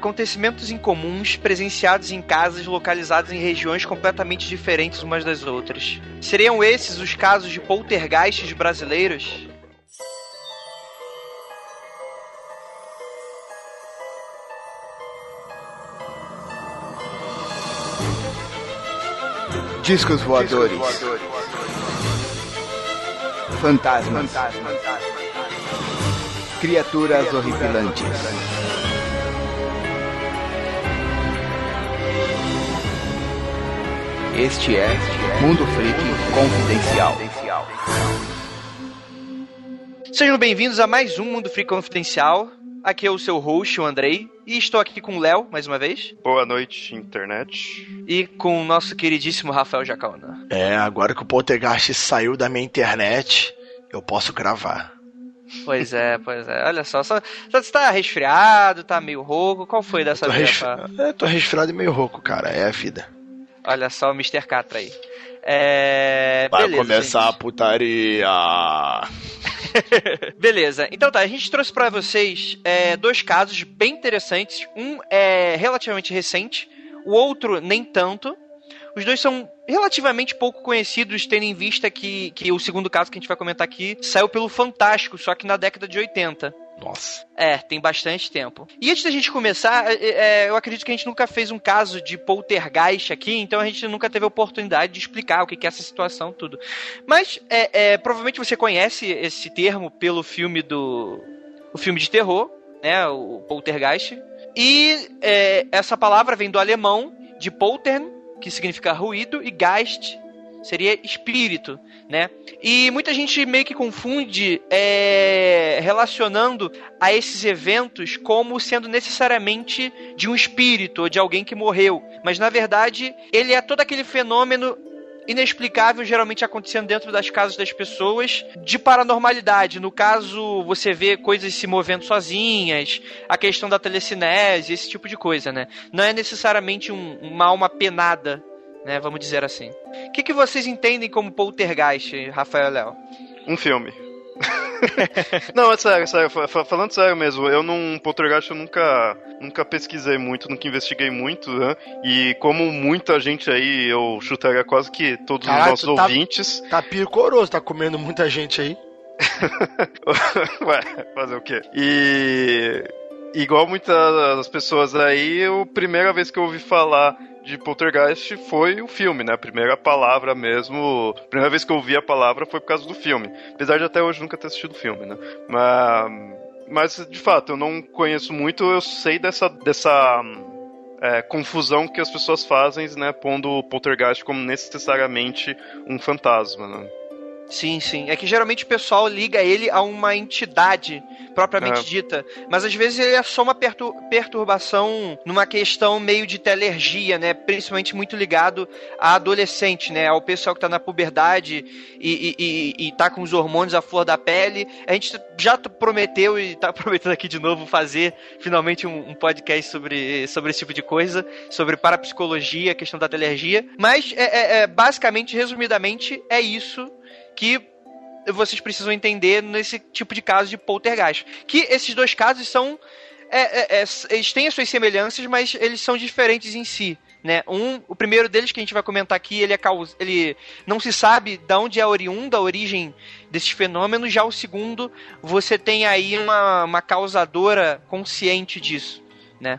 acontecimentos incomuns presenciados em casas localizadas em regiões completamente diferentes umas das outras. Seriam esses os casos de poltergeists brasileiros? Discos voadores. Fantasmas. Criaturas horripilantes. Este é Mundo Freak Confidencial. Sejam bem-vindos a mais um Mundo Freak Confidencial. Aqui é o seu host, o Andrei, e estou aqui com o Léo, mais uma vez. Boa noite, internet. E com o nosso queridíssimo Rafael Jacaúna. Agora que o Poltergeist saiu da minha internet, eu posso gravar. Pois é. Olha só, você tá resfriado, tá meio rouco, qual foi dessa vez? Tô resfriado e meio rouco, cara, é a vida. Olha só o Mr. Catra aí. Vai beleza, começar gente. a putaria. Beleza, então tá, a gente trouxe pra vocês dois casos bem interessantes. Um é relativamente recente, o outro nem tanto. Os dois são relativamente pouco conhecidos, tendo em vista que o segundo caso que a gente vai comentar aqui saiu pelo Fantástico, só que na década de 80. Nossa. Tem bastante tempo. E antes da gente começar, eu acredito que a gente nunca fez um caso de poltergeist aqui, então a gente nunca teve a oportunidade de explicar o que é essa situação, tudo. Mas, provavelmente você conhece esse termo pelo filme o filme de terror, né, o poltergeist. E essa palavra vem do alemão, de poltern, que significa ruído, e geist seria espírito, né? E muita gente meio que confunde relacionando a esses eventos como sendo necessariamente de um espírito ou de alguém que morreu. Mas, na verdade, ele é todo aquele fenômeno inexplicável, geralmente acontecendo dentro das casas das pessoas, de paranormalidade. No caso, você vê coisas se movendo sozinhas, a questão da telecinese, esse tipo de coisa, né? Não é necessariamente uma alma penada, né, vamos dizer assim. O que vocês entendem como poltergeist, Rafael e Léo? Um filme. Não, é sério, falando sério mesmo, poltergeist eu nunca pesquisei muito, nunca investiguei muito, né? E como muita gente aí, eu chutaria quase que todos os nossos ouvintes. Tá picoroso, tá comendo muita gente aí. Ué, fazer o quê? E igual muitas pessoas aí, a primeira vez que eu ouvi falar de poltergeist foi o filme, né? A primeira palavra mesmo, a primeira vez que eu ouvi a palavra foi por causa do filme. Apesar de até hoje nunca ter assistido o filme, né? Mas de fato, eu não conheço muito, eu sei dessa confusão que as pessoas fazem, né? Pondo o poltergeist como necessariamente um fantasma, né? Sim. É que geralmente o pessoal liga ele a uma entidade propriamente dita, mas às vezes ele é só uma perturbação numa questão meio de telergia, né? Principalmente muito ligado a adolescente, né? Ao pessoal que tá na puberdade e tá com os hormônios à flor da pele. A gente já prometeu e tá prometendo aqui de novo fazer finalmente um podcast sobre esse tipo de coisa, sobre parapsicologia, a questão da telergia. Mas basicamente, resumidamente, é isso que vocês precisam entender nesse tipo de caso de poltergeist. Que esses dois casos são... eles têm as suas semelhanças, mas eles são diferentes em si, né? O primeiro deles que a gente vai comentar aqui, ele não se sabe de onde é oriunda a origem desses fenômenos. Já o segundo, você tem aí uma causadora consciente disso, né?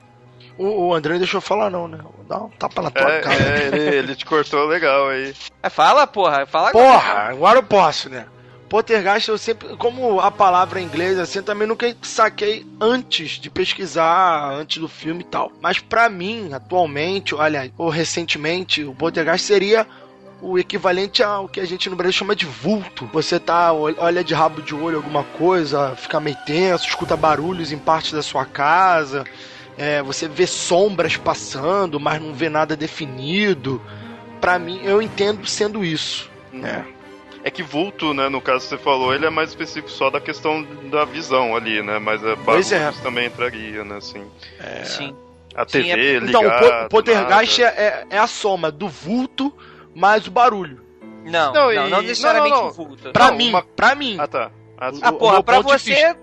O André deixou eu falar não, né? Dá um tapa na tua cara. Ele te cortou legal aí. Fala, porra. Fala agora. Porra, agora eu posso, né? Poltergeist eu sempre, como a palavra em inglês, assim, eu também nunca saquei antes de pesquisar, antes do filme e tal. Mas pra mim, atualmente, ou recentemente, o poltergeist seria o equivalente ao que a gente no Brasil chama de vulto. Você olha de rabo de olho alguma coisa, fica meio tenso, escuta barulhos em parte da sua casa... você vê sombras passando, mas não vê nada definido. Pra mim, eu entendo sendo isso, né? É que vulto, né, no caso que você falou, ele é mais específico só da questão da visão ali, né? Mas barulhos também entraria, né, assim. Sim. A TV ligada... Então, o poltergeist é a soma do vulto mais o barulho. Não necessariamente o vulto. Pra mim. Ah, tá. Pra você,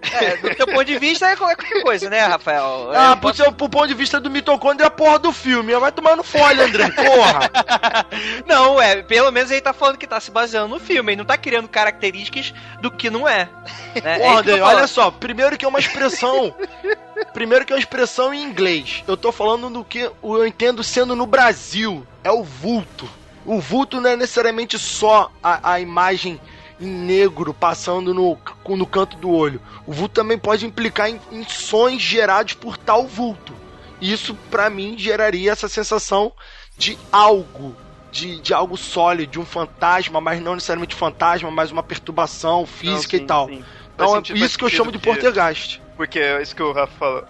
do teu ponto de vista, é qualquer coisa, né, Rafael? Pro ponto de vista do mitocôndrio é a porra do filme. Vai tomar no folha, André, porra! Não, pelo menos ele tá falando que tá se baseando no filme, ele não tá criando características do que não é. Né? Porra, André, olha só, primeiro que é uma expressão em inglês. Eu tô falando do que eu entendo sendo no Brasil. É o vulto. O vulto não é necessariamente só a imagem em negro passando no canto do olho. O vulto também pode implicar em sons gerados por tal vulto. Isso, pra mim, geraria essa sensação de algo. De algo sólido, de um fantasma, mas não necessariamente fantasma, mas uma perturbação física e tal. Sim. Então é isso que eu chamo de poltergeist. Porque isso que o Rafa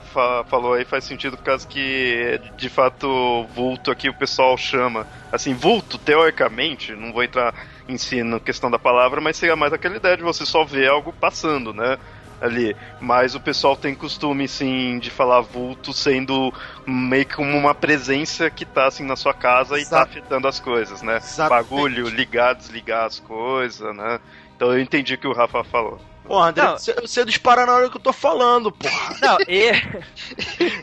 falou aí faz sentido por causa que, de fato, vulto aqui o pessoal chama. Assim, vulto, teoricamente, não vou entrar em si na questão da palavra, mas seria mais aquela ideia de você só ver algo passando, né? Ali. Mas o pessoal tem costume, sim, de falar vulto sendo meio que como uma presença que tá, assim, na sua casa. Exato. E tá afetando as coisas, né? Exatamente. Bagulho, ligar, desligar as coisas, né? Então eu entendi o que o Rafa falou. Porra, André, você dispara na hora que eu tô falando, porra. Não,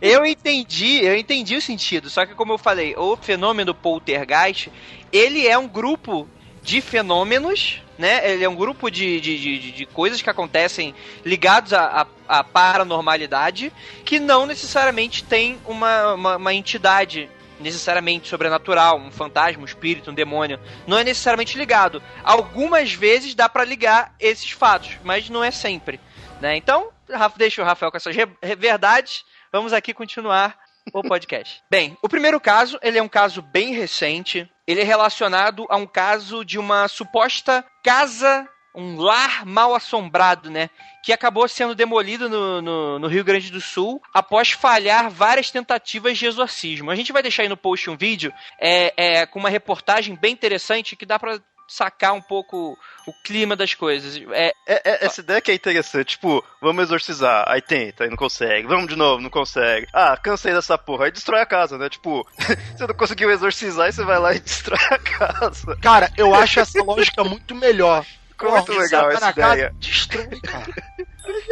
eu entendi o sentido, só que como eu falei, o fenômeno poltergeist, ele é um grupo de fenômenos, né? Ele é um grupo de coisas que acontecem ligados à paranormalidade, que não necessariamente tem uma entidade necessariamente sobrenatural, um fantasma, um espírito, um demônio. Não é necessariamente ligado. Algumas vezes dá pra ligar esses fatos, mas não é sempre, né? Então, deixa o Rafael com essas verdades. Vamos aqui continuar o podcast. Bem, o primeiro caso, ele é um caso bem recente. Ele é relacionado a um caso de uma suposta casa, um lar mal assombrado, né? Que acabou sendo demolido no Rio Grande do Sul após falhar várias tentativas de exorcismo. A gente vai deixar aí no post um vídeo com uma reportagem bem interessante que dá pra sacar um pouco o clima das coisas. Essa ideia que é interessante, tipo, vamos exorcizar, aí tenta, aí não consegue, vamos de novo, não consegue. Cansei dessa porra, aí destrói a casa, né? Tipo, você não conseguiu exorcizar, aí você vai lá e destrói a casa. Cara, eu acho essa lógica muito melhor. Ficou muito legal essa ideia. Destrói, cara.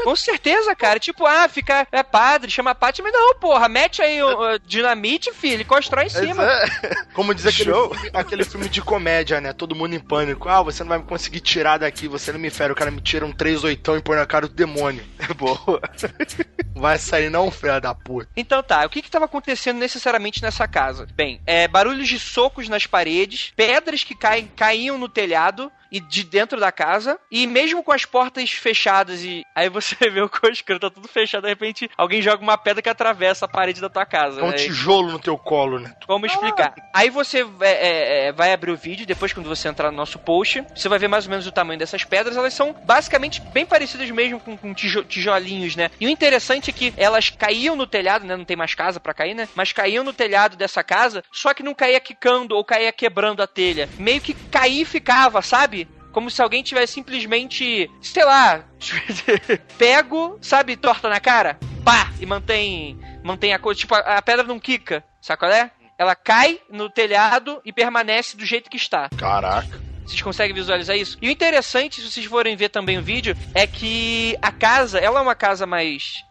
Com certeza, cara. Tipo, fica padre, chama padre, mas não, porra, mete aí o dinamite, filho, e constrói em cima. Como diz aquele filme de comédia, né? Todo mundo em pânico. Você não vai me conseguir tirar daqui, você não me fere. O cara me tira um 3/8 e põe na cara do demônio. Boa. Vai sair não, filha da puta. Então tá, o que estava acontecendo necessariamente nessa casa? Bem, barulhos de socos nas paredes, pedras que caíam no telhado e de dentro da casa, e mesmo com as portas fechadas, e aí você vê o coscro, tá tudo fechado, de repente alguém joga uma pedra que atravessa a parede da tua casa. É um tijolo no teu colo, né? Vamos explicar. Aí você vai abrir o vídeo, depois quando você entrar no nosso post, você vai ver mais ou menos o tamanho dessas pedras, elas são basicamente bem parecidas mesmo com tijolinhos, né? E o interessante é que elas caíam no telhado, né? Não tem mais casa pra cair, né? Mas caíam no telhado dessa casa, só que não caía quicando ou caía quebrando a telha. Meio que caía e ficava, sabe? Como se alguém tivesse simplesmente, sei lá, pego, sabe, torta na cara, pá, e mantém a coisa, tipo, a pedra não quica, sabe qual é? Ela cai no telhado e permanece do jeito que está. Caraca. Vocês conseguem visualizar isso? E o interessante, se vocês forem ver também o vídeo, é que a casa, ela é uma casa mais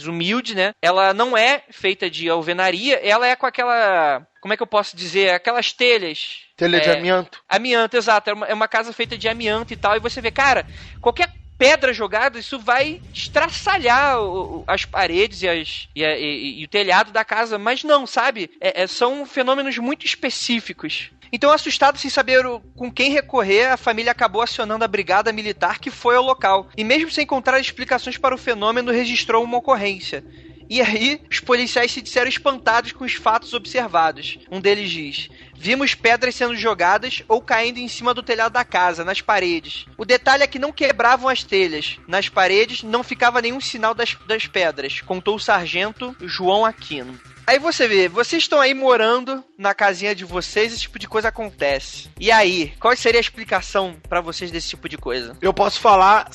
humilde, né? Ela não é feita de alvenaria, ela é com aquela... Como é que eu posso dizer? Aquelas telhas... Telha de amianto. Amianto, exato. É uma casa feita de amianto e tal. E você vê, cara, qualquer pedra jogada, isso vai estraçalhar as paredes e o telhado da casa. Mas não, sabe? São fenômenos muito específicos. Então, assustado sem saber com quem recorrer, a família acabou acionando a brigada militar que foi ao local. E mesmo sem encontrar explicações para o fenômeno, registrou uma ocorrência. E aí, os policiais se disseram espantados com os fatos observados. Um deles diz: vimos pedras sendo jogadas ou caindo em cima do telhado da casa, nas paredes. O detalhe é que não quebravam as telhas. Nas paredes não ficava nenhum sinal das pedras, contou o sargento João Aquino. Aí você vê, vocês estão aí morando na casinha de vocês, esse tipo de coisa acontece. E aí, qual seria a explicação pra vocês desse tipo de coisa? Eu posso falar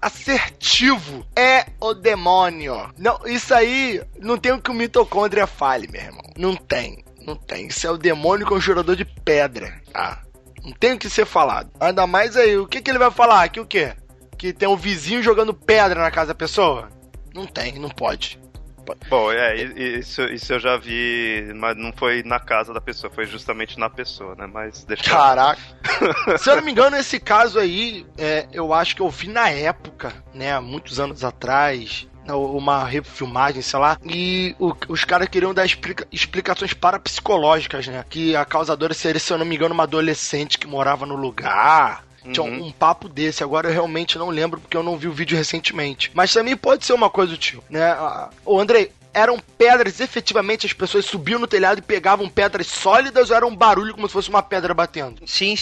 assertivo. É o demônio. Não, isso aí não tem o que o mitocôndria fale, meu irmão. Não tem. Isso é o demônio conjurador de pedra, tá? Não tem o que ser falado. Ainda mais aí, o que ele vai falar? Que o quê? que tem um vizinho jogando pedra na casa da pessoa? Não tem, não pode. Bom, isso eu já vi, mas não foi na casa da pessoa, foi justamente na pessoa, né? Mas deixa. Caraca. Se eu não me engano, esse caso aí, eu acho que eu vi na época, né? Há muitos anos atrás, uma refilmagem, sei lá, e os caras queriam dar explicações parapsicológicas, né? Que a causadora seria, se eu não me engano, uma adolescente que morava no lugar. Tinha um papo desse, agora eu realmente não lembro porque eu não vi o vídeo recentemente. Mas também pode ser uma coisa do tipo, né? Ô, Andrei, eram pedras, efetivamente as pessoas subiam no telhado e pegavam pedras sólidas ou era um barulho como se fosse uma pedra batendo? Sim,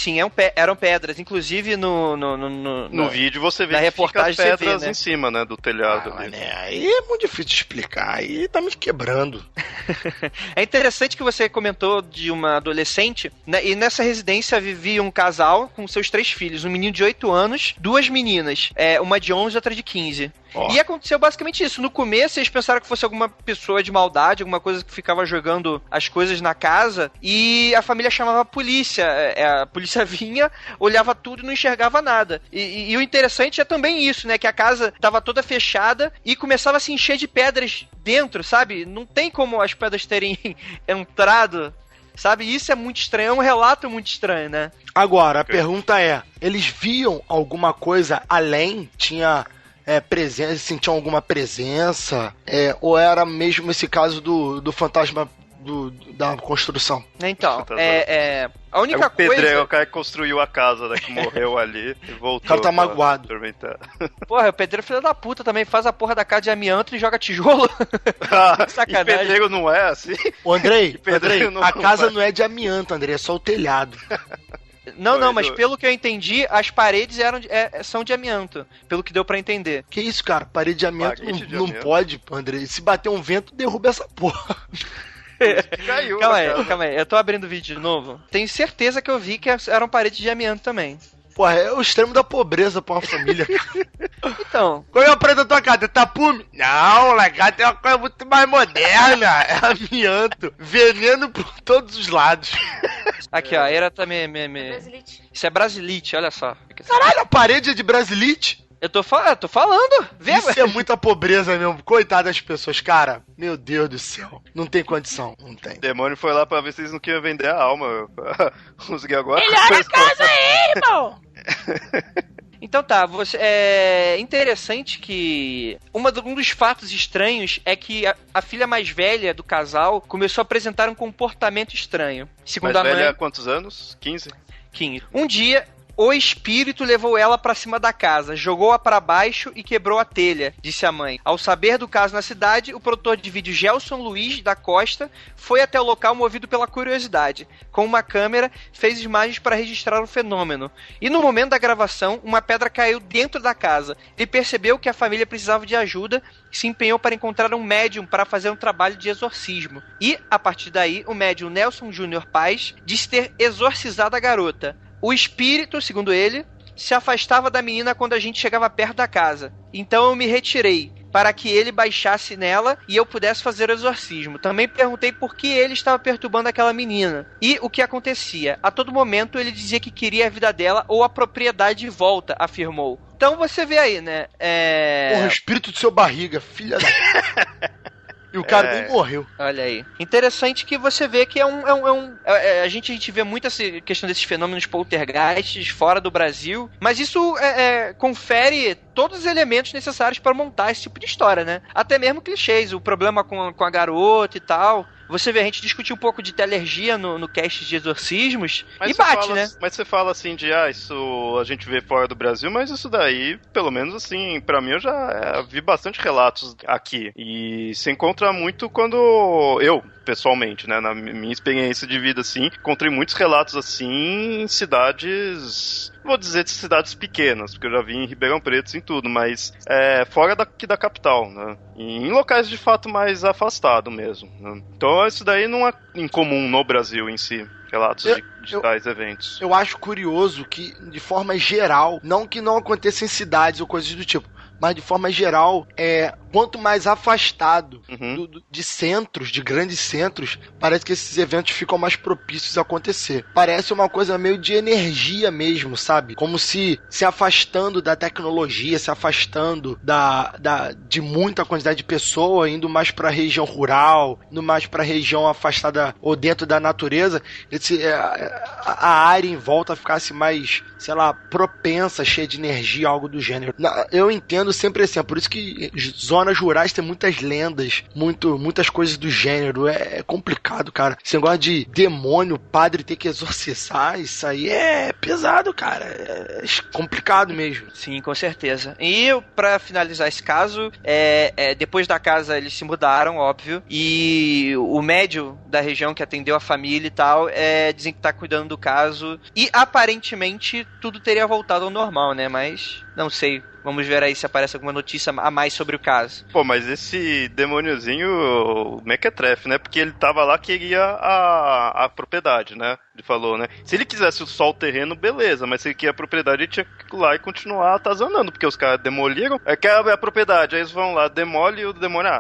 eram pedras. Inclusive no vídeo você vê na que reportagem fica pedras né? em cima, né, do telhado. Aí é muito difícil de explicar, aí tá me quebrando. É interessante que você comentou de uma adolescente, né, e nessa residência vivia um casal com seus 3 filhos, um menino de 8 anos, 2 meninas, uma de 11 e outra de 15. E aconteceu basicamente isso. No começo, eles pensaram que fosse alguma pessoa de maldade, alguma coisa que ficava jogando as coisas na casa, e a família chamava a polícia. A polícia vinha, olhava tudo e não enxergava nada. E o interessante é também isso, né? Que a casa estava toda fechada e começava a se encher de pedras dentro, sabe? Não tem como as pedras terem entrado, sabe? Isso é muito estranho, é um relato muito estranho, né? Agora, a pergunta é, eles viam alguma coisa além? Tinha... presença, sentiam alguma presença, ou era mesmo esse caso do fantasma da construção? Então, a única o pedreiro, coisa... o cara que construiu a casa, né, que morreu ali e voltou. O cara tá magoado. Porra, o pedreiro filho da puta também faz a porra da casa de amianto e joga tijolo. Sacanagem. E pedreiro não é assim? Ô, Andrei, a casa não é de amianto, Andrei, é só o telhado. Não, mas pelo que eu entendi, as paredes são de amianto. Pelo que deu pra entender. Que isso, cara? Parede de amianto não pode, André. Se bater um vento, derruba essa porra. Caiu, calma aí. Eu tô abrindo o vídeo de novo. Tenho certeza que eu vi que eram paredes de amianto também. Porra, é o extremo da pobreza pra uma família, cara. Então. Qual é a parede da tua casa? É tapume? Não, lá tem uma coisa muito mais moderna. É amianto. Veneno por todos os lados. Aqui, ó. Era também. Isso é brasilite, olha só. Caralho, a parede é de brasilite? Eu tô falando. Vê, isso é muita pobreza mesmo. Coitado das pessoas, cara. Meu Deus do céu. Não tem condição. Não tem. O demônio foi lá pra ver se eles não queriam vender a alma. Consegui agora. Melhor a casa é, irmão. Então tá, é interessante que um dos fatos estranhos é que a filha mais velha do casal começou a apresentar um comportamento estranho. Segundo a mãe... velha há quantos anos? 15? 15. Um dia... O espírito levou ela pra cima da casa, jogou-a pra baixo e quebrou a telha, disse a mãe. Ao saber do caso na cidade, o produtor de vídeo Gelson Luiz da Costa foi até o local movido pela curiosidade. Com uma câmera, fez imagens para registrar o fenômeno. E no momento da gravação, uma pedra caiu dentro da casa. Ele percebeu que a família precisava de ajuda e se empenhou para encontrar um médium para fazer um trabalho de exorcismo. E, a partir daí, o médium Nelson Júnior Paz disse ter exorcizado a garota. O espírito, segundo ele, se afastava da menina quando a gente chegava perto da casa. Então eu me retirei, para que ele baixasse nela e eu pudesse fazer o exorcismo. Também perguntei por que ele estava perturbando aquela menina. E o que acontecia. A todo momento ele dizia que queria a vida dela ou a propriedade de volta, afirmou. Então você vê aí, né? Porra, o espírito do seu barriga, filha da... E o cara nem morreu. Olha aí. Interessante que você vê que a gente vê muito essa questão desses fenômenos poltergeists fora do Brasil, mas isso confere todos os elementos necessários para montar esse tipo de história, né? Até mesmo clichês, o problema com a garota e tal. Você vê, a gente discutiu um pouco de telergia no cast de exorcismos e bate, né? Mas você fala assim de, isso a gente vê fora do Brasil, mas isso daí, pelo menos assim, pra mim eu já vi bastante relatos aqui. E se encontra muito quando eu, pessoalmente, né, na minha experiência de vida, assim, encontrei muitos relatos assim em cidades... Vou dizer de cidades pequenas, porque eu já vi em Ribeirão Preto, em tudo, mas fora daqui da capital, né? E em locais de fato mais afastados mesmo, né? Então isso daí não é incomum no Brasil em si, relatos de tais eventos. Eu acho curioso que, de forma geral, não que não aconteça em cidades ou coisas do tipo, mas de forma geral, quanto mais afastado de centros, de grandes centros, parece que esses eventos ficam mais propícios a acontecer. Parece uma coisa meio de energia mesmo, sabe? Como se afastando da tecnologia, se afastando de muita quantidade de pessoa, indo mais pra região rural, indo mais pra região afastada ou dentro da natureza, a área em volta ficasse mais, sei lá, propensa, cheia de energia, algo do gênero. Eu entendo sempre assim, é por isso que zonas rurais tem muitas lendas, muitas coisas do gênero. É complicado, cara. Esse negócio de demônio, padre ter que exorcizar, isso aí é pesado, cara. É complicado mesmo. Sim, com certeza. E pra finalizar esse caso, depois da casa eles se mudaram, óbvio, e o médium da região que atendeu a família e tal, dizem que tá cuidando do caso, e aparentemente tudo teria voltado ao normal, né? Mas não sei. Vamos ver aí se aparece alguma notícia a mais sobre o caso. Pô, mas esse demôniozinho mequetrefe, né? Porque ele tava lá, queria a propriedade, né? Ele falou, né? Se ele quisesse só o terreno, beleza. Mas se ele queria a propriedade, ele tinha que ir lá e continuar atazanando. Porque os caras demoliram. Quer a propriedade. Aí eles vão lá, demole e o demônio...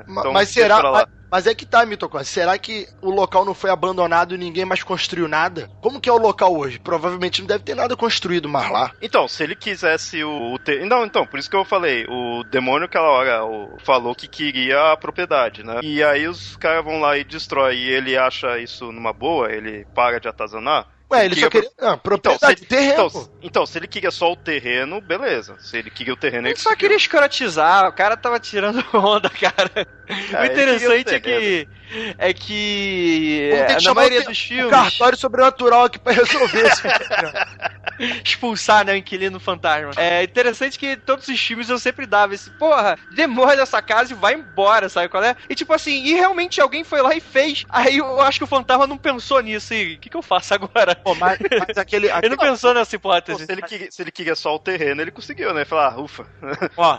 então mas será... Mas é que tá, Mitocôndria. Será que o local não foi abandonado e ninguém mais construiu nada? Como que é o local hoje? Provavelmente não deve ter nada construído mais lá. Então, se ele quisesse o terreno... Então, por isso que eu falei. O demônio aquela hora falou que queria a propriedade, né? E aí os caras vão lá e destrói. E ele acha isso numa boa, ele para de atazanar. Ué, ele só queria... propriedade, terreno. Então, se ele queria só o terreno, beleza. Se ele queria o terreno, ele só queria escrotizar. O cara tava tirando onda, cara. O interessante é que na maioria dos filmes... Um cartório sobrenatural aqui pra resolver isso. Expulsar, né, o inquilino fantasma. É interessante que todos os filmes eu sempre dava esse, porra, demole essa casa e vai embora, sabe qual é? E tipo assim, e realmente alguém foi lá e fez. Aí eu acho que o fantasma não pensou nisso. E o que eu faço agora? Pô, mas aquele... Ele não pensou nessa hipótese. Pô, se ele queria só o terreno, ele conseguiu, né? Falar, ufa. Ó,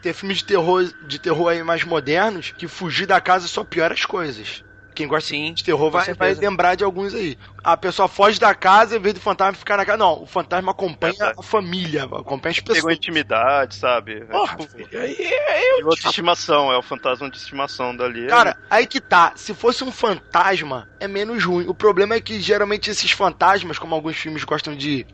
tem filmes de terror aí mais modernos que fugir da casa só piora as coisas. Quem gosta de terror vai lembrar de alguns aí. A pessoa foge da casa em vez do fantasma ficar na casa. Não, o fantasma acompanha a família, acompanha as pessoas. Pegou intimidade, sabe? Piloto de estimação, é o fantasma de estimação dali. Cara, aí que tá. Se fosse um fantasma, é menos ruim. O problema é que geralmente esses fantasmas, como alguns filmes gostam de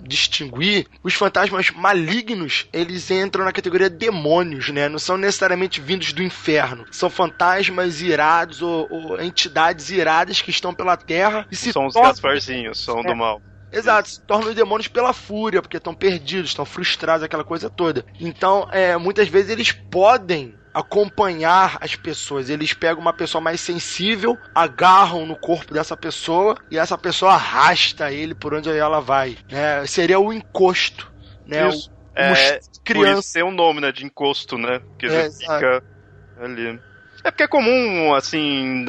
distinguir, os fantasmas malignos, eles entram na categoria demônios, né? Não são necessariamente vindos do inferno. São fantasmas irados ou entidades iradas que estão pela terra e se são os Gasparzinhos, são do mal. Exato, se tornam demônios pela fúria, porque estão perdidos, estão frustrados, aquela coisa toda. Então, muitas vezes eles podem acompanhar as pessoas. Eles pegam uma pessoa mais sensível, agarram no corpo dessa pessoa e essa pessoa arrasta ele por onde ela vai. Seria o encosto, né? Isso. Por isso tem um nome, né? De encosto, né? Porque ele fica ali. É porque é comum, assim,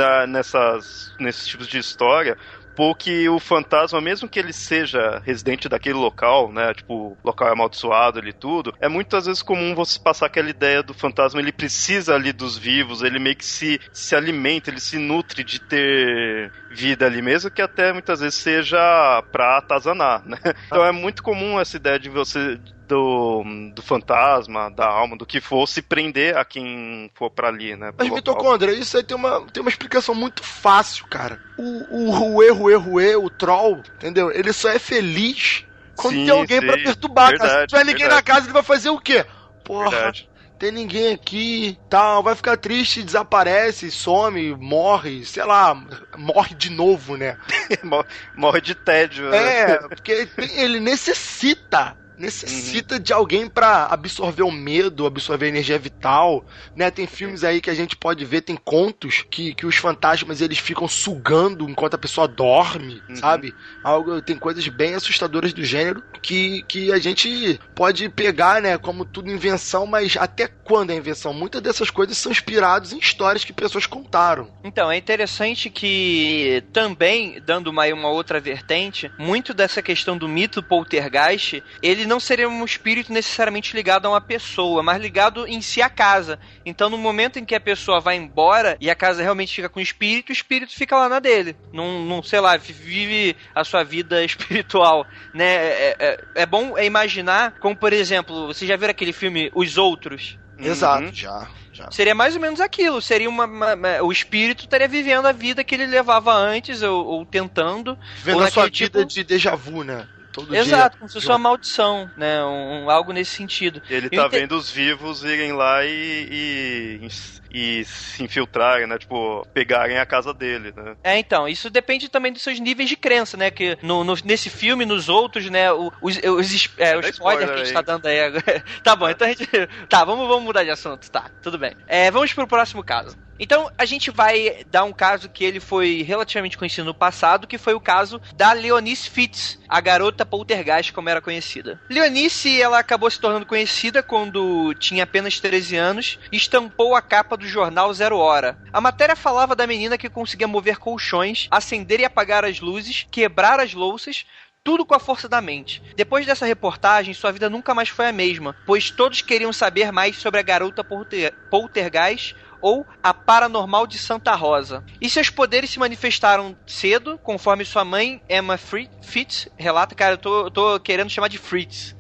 nesses tipos de história, porque o fantasma, mesmo que ele seja residente daquele local, né, tipo, local amaldiçoado ali tudo, é muitas vezes comum você passar aquela ideia do fantasma, ele precisa ali dos vivos, ele meio que se alimenta, ele se nutre de ter vida ali, mesmo que até muitas vezes seja pra atazanar, né. Então é muito comum essa ideia de você... Do fantasma, da alma, do que for, se prender a quem for pra ali, né? Mas, Mitocôndria, isso aí tem uma explicação muito fácil, cara. O troll, entendeu? Ele só é feliz quando tem alguém pra perturbar. Verdade, se tiver ninguém na casa, ele vai fazer o quê? Porra, verdade. Tem ninguém aqui, tal, vai ficar triste, desaparece, some, morre, sei lá, morre de novo, né? Morre de tédio. Né? Porque ele necessita de alguém pra absorver o medo, absorver a energia vital, né? Tem filmes aí que a gente pode ver, tem contos que os fantasmas eles ficam sugando enquanto a pessoa dorme, sabe? Tem coisas bem assustadoras do gênero que a gente pode pegar, né, como tudo invenção, mas até quando é invenção? Muitas dessas coisas são inspiradas em histórias que pessoas contaram. Então, é interessante que também, dando uma outra vertente, muito dessa questão do mito poltergeist, ele não seria um espírito necessariamente ligado a uma pessoa, mas ligado em si à casa. Então, no momento em que a pessoa vai embora e a casa realmente fica com o espírito fica lá na dele. Não sei lá, vive a sua vida espiritual, né? É bom imaginar, como por exemplo, você já viu aquele filme Os Outros? Exato, já. Seria mais ou menos aquilo, seria o espírito estaria vivendo a vida que ele levava antes, ou tentando. Vendo a sua vida de déjà vu, né? Todo Exato, dia. como se fosse uma maldição, né? Algo nesse sentido. Ele tá vendo os vivos irem lá e se infiltrarem, né? Tipo, pegarem a casa dele, né? Então, isso depende também dos seus níveis de crença, né? Que nesse filme, nos outros, né? O spoiler que a gente tá dando aí agora. Tá bom, então a gente... Tá, vamos mudar de assunto, tá, tudo bem. Vamos pro próximo caso. Então, a gente vai dar um caso que ele foi relativamente conhecido no passado, que foi o caso da Leonice Fitz, a garota poltergeist, como era conhecida. Leonice, ela acabou se tornando conhecida quando tinha apenas 13 anos e estampou a capa do jornal Zero Hora. A matéria falava da menina que conseguia mover colchões, acender e apagar as luzes, quebrar as louças, tudo com a força da mente. Depois dessa reportagem, sua vida nunca mais foi a mesma, pois todos queriam saber mais sobre a garota poltergeist ou a Paranormal de Santa Rosa. E seus poderes se manifestaram cedo, conforme sua mãe, Emma Fitz, relata. Cara, eu tô querendo chamar de Fritz,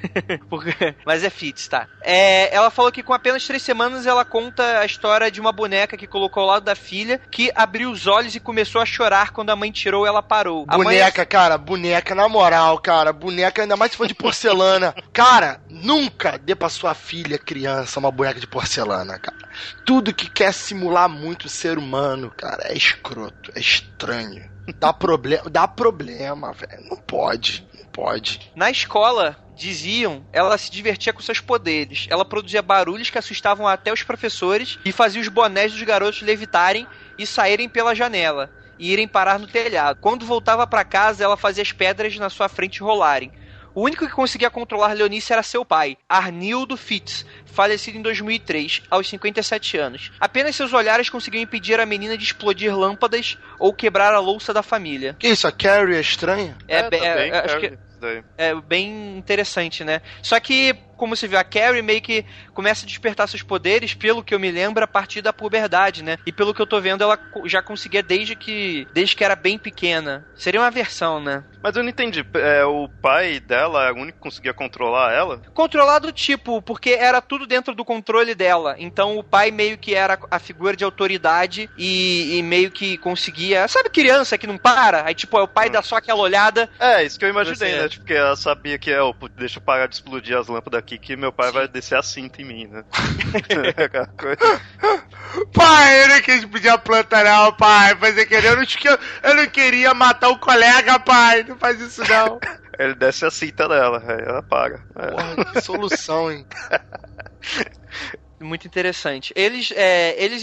mas é Fitz, tá? Ela falou que com apenas 3 semanas ela conta a história de uma boneca que colocou ao lado da filha, que abriu os olhos e começou a chorar quando a mãe tirou, ela parou. Boneca, na moral, cara, boneca, ainda mais se for de porcelana. Cara, nunca dê pra sua filha, criança, uma boneca de porcelana, cara. Tudo que quer simular muito o ser humano, cara, é escroto, é estranho. Dá problema, velho. Não pode. Na escola, diziam, ela se divertia com seus poderes. Ela produzia barulhos que assustavam até os professores e fazia os bonés dos garotos levitarem e saírem pela janela e irem parar no telhado. Quando voltava pra casa, ela fazia as pedras na sua frente rolarem. O único que conseguia controlar Leonice era seu pai, Arnildo Fitz, falecido em 2003, aos 57 anos. Apenas seus olhares conseguiam impedir a menina de explodir lâmpadas ou quebrar a louça da família. Que isso, a Carrie é estranha? Acho que é bem interessante, né? Só que, como você viu, a Carrie meio que começa a despertar seus poderes, pelo que eu me lembro, a partir da puberdade, né? E pelo que eu tô vendo, ela já conseguia desde que era bem pequena. Seria uma versão, né? Mas eu não entendi. O pai dela é o único que conseguia controlar ela? Controlar do tipo, porque era tudo dentro do controle dela. Então o pai meio que era a figura de autoridade e meio que conseguia... Sabe criança que não para? Aí tipo, o pai dá só aquela olhada... Isso que eu imaginei, né? Porque ela sabia que deixa eu parar de explodir as lâmpadas aqui que meu pai vai descer a cinta em mim, né? Pai, eu não quis pedir a planta não, pai. Fazer querer, eu não queria matar o colega, pai. Não faz isso não. Ele desce a cinta dela, aí ela paga. Porra, que solução, hein? Muito interessante. Eles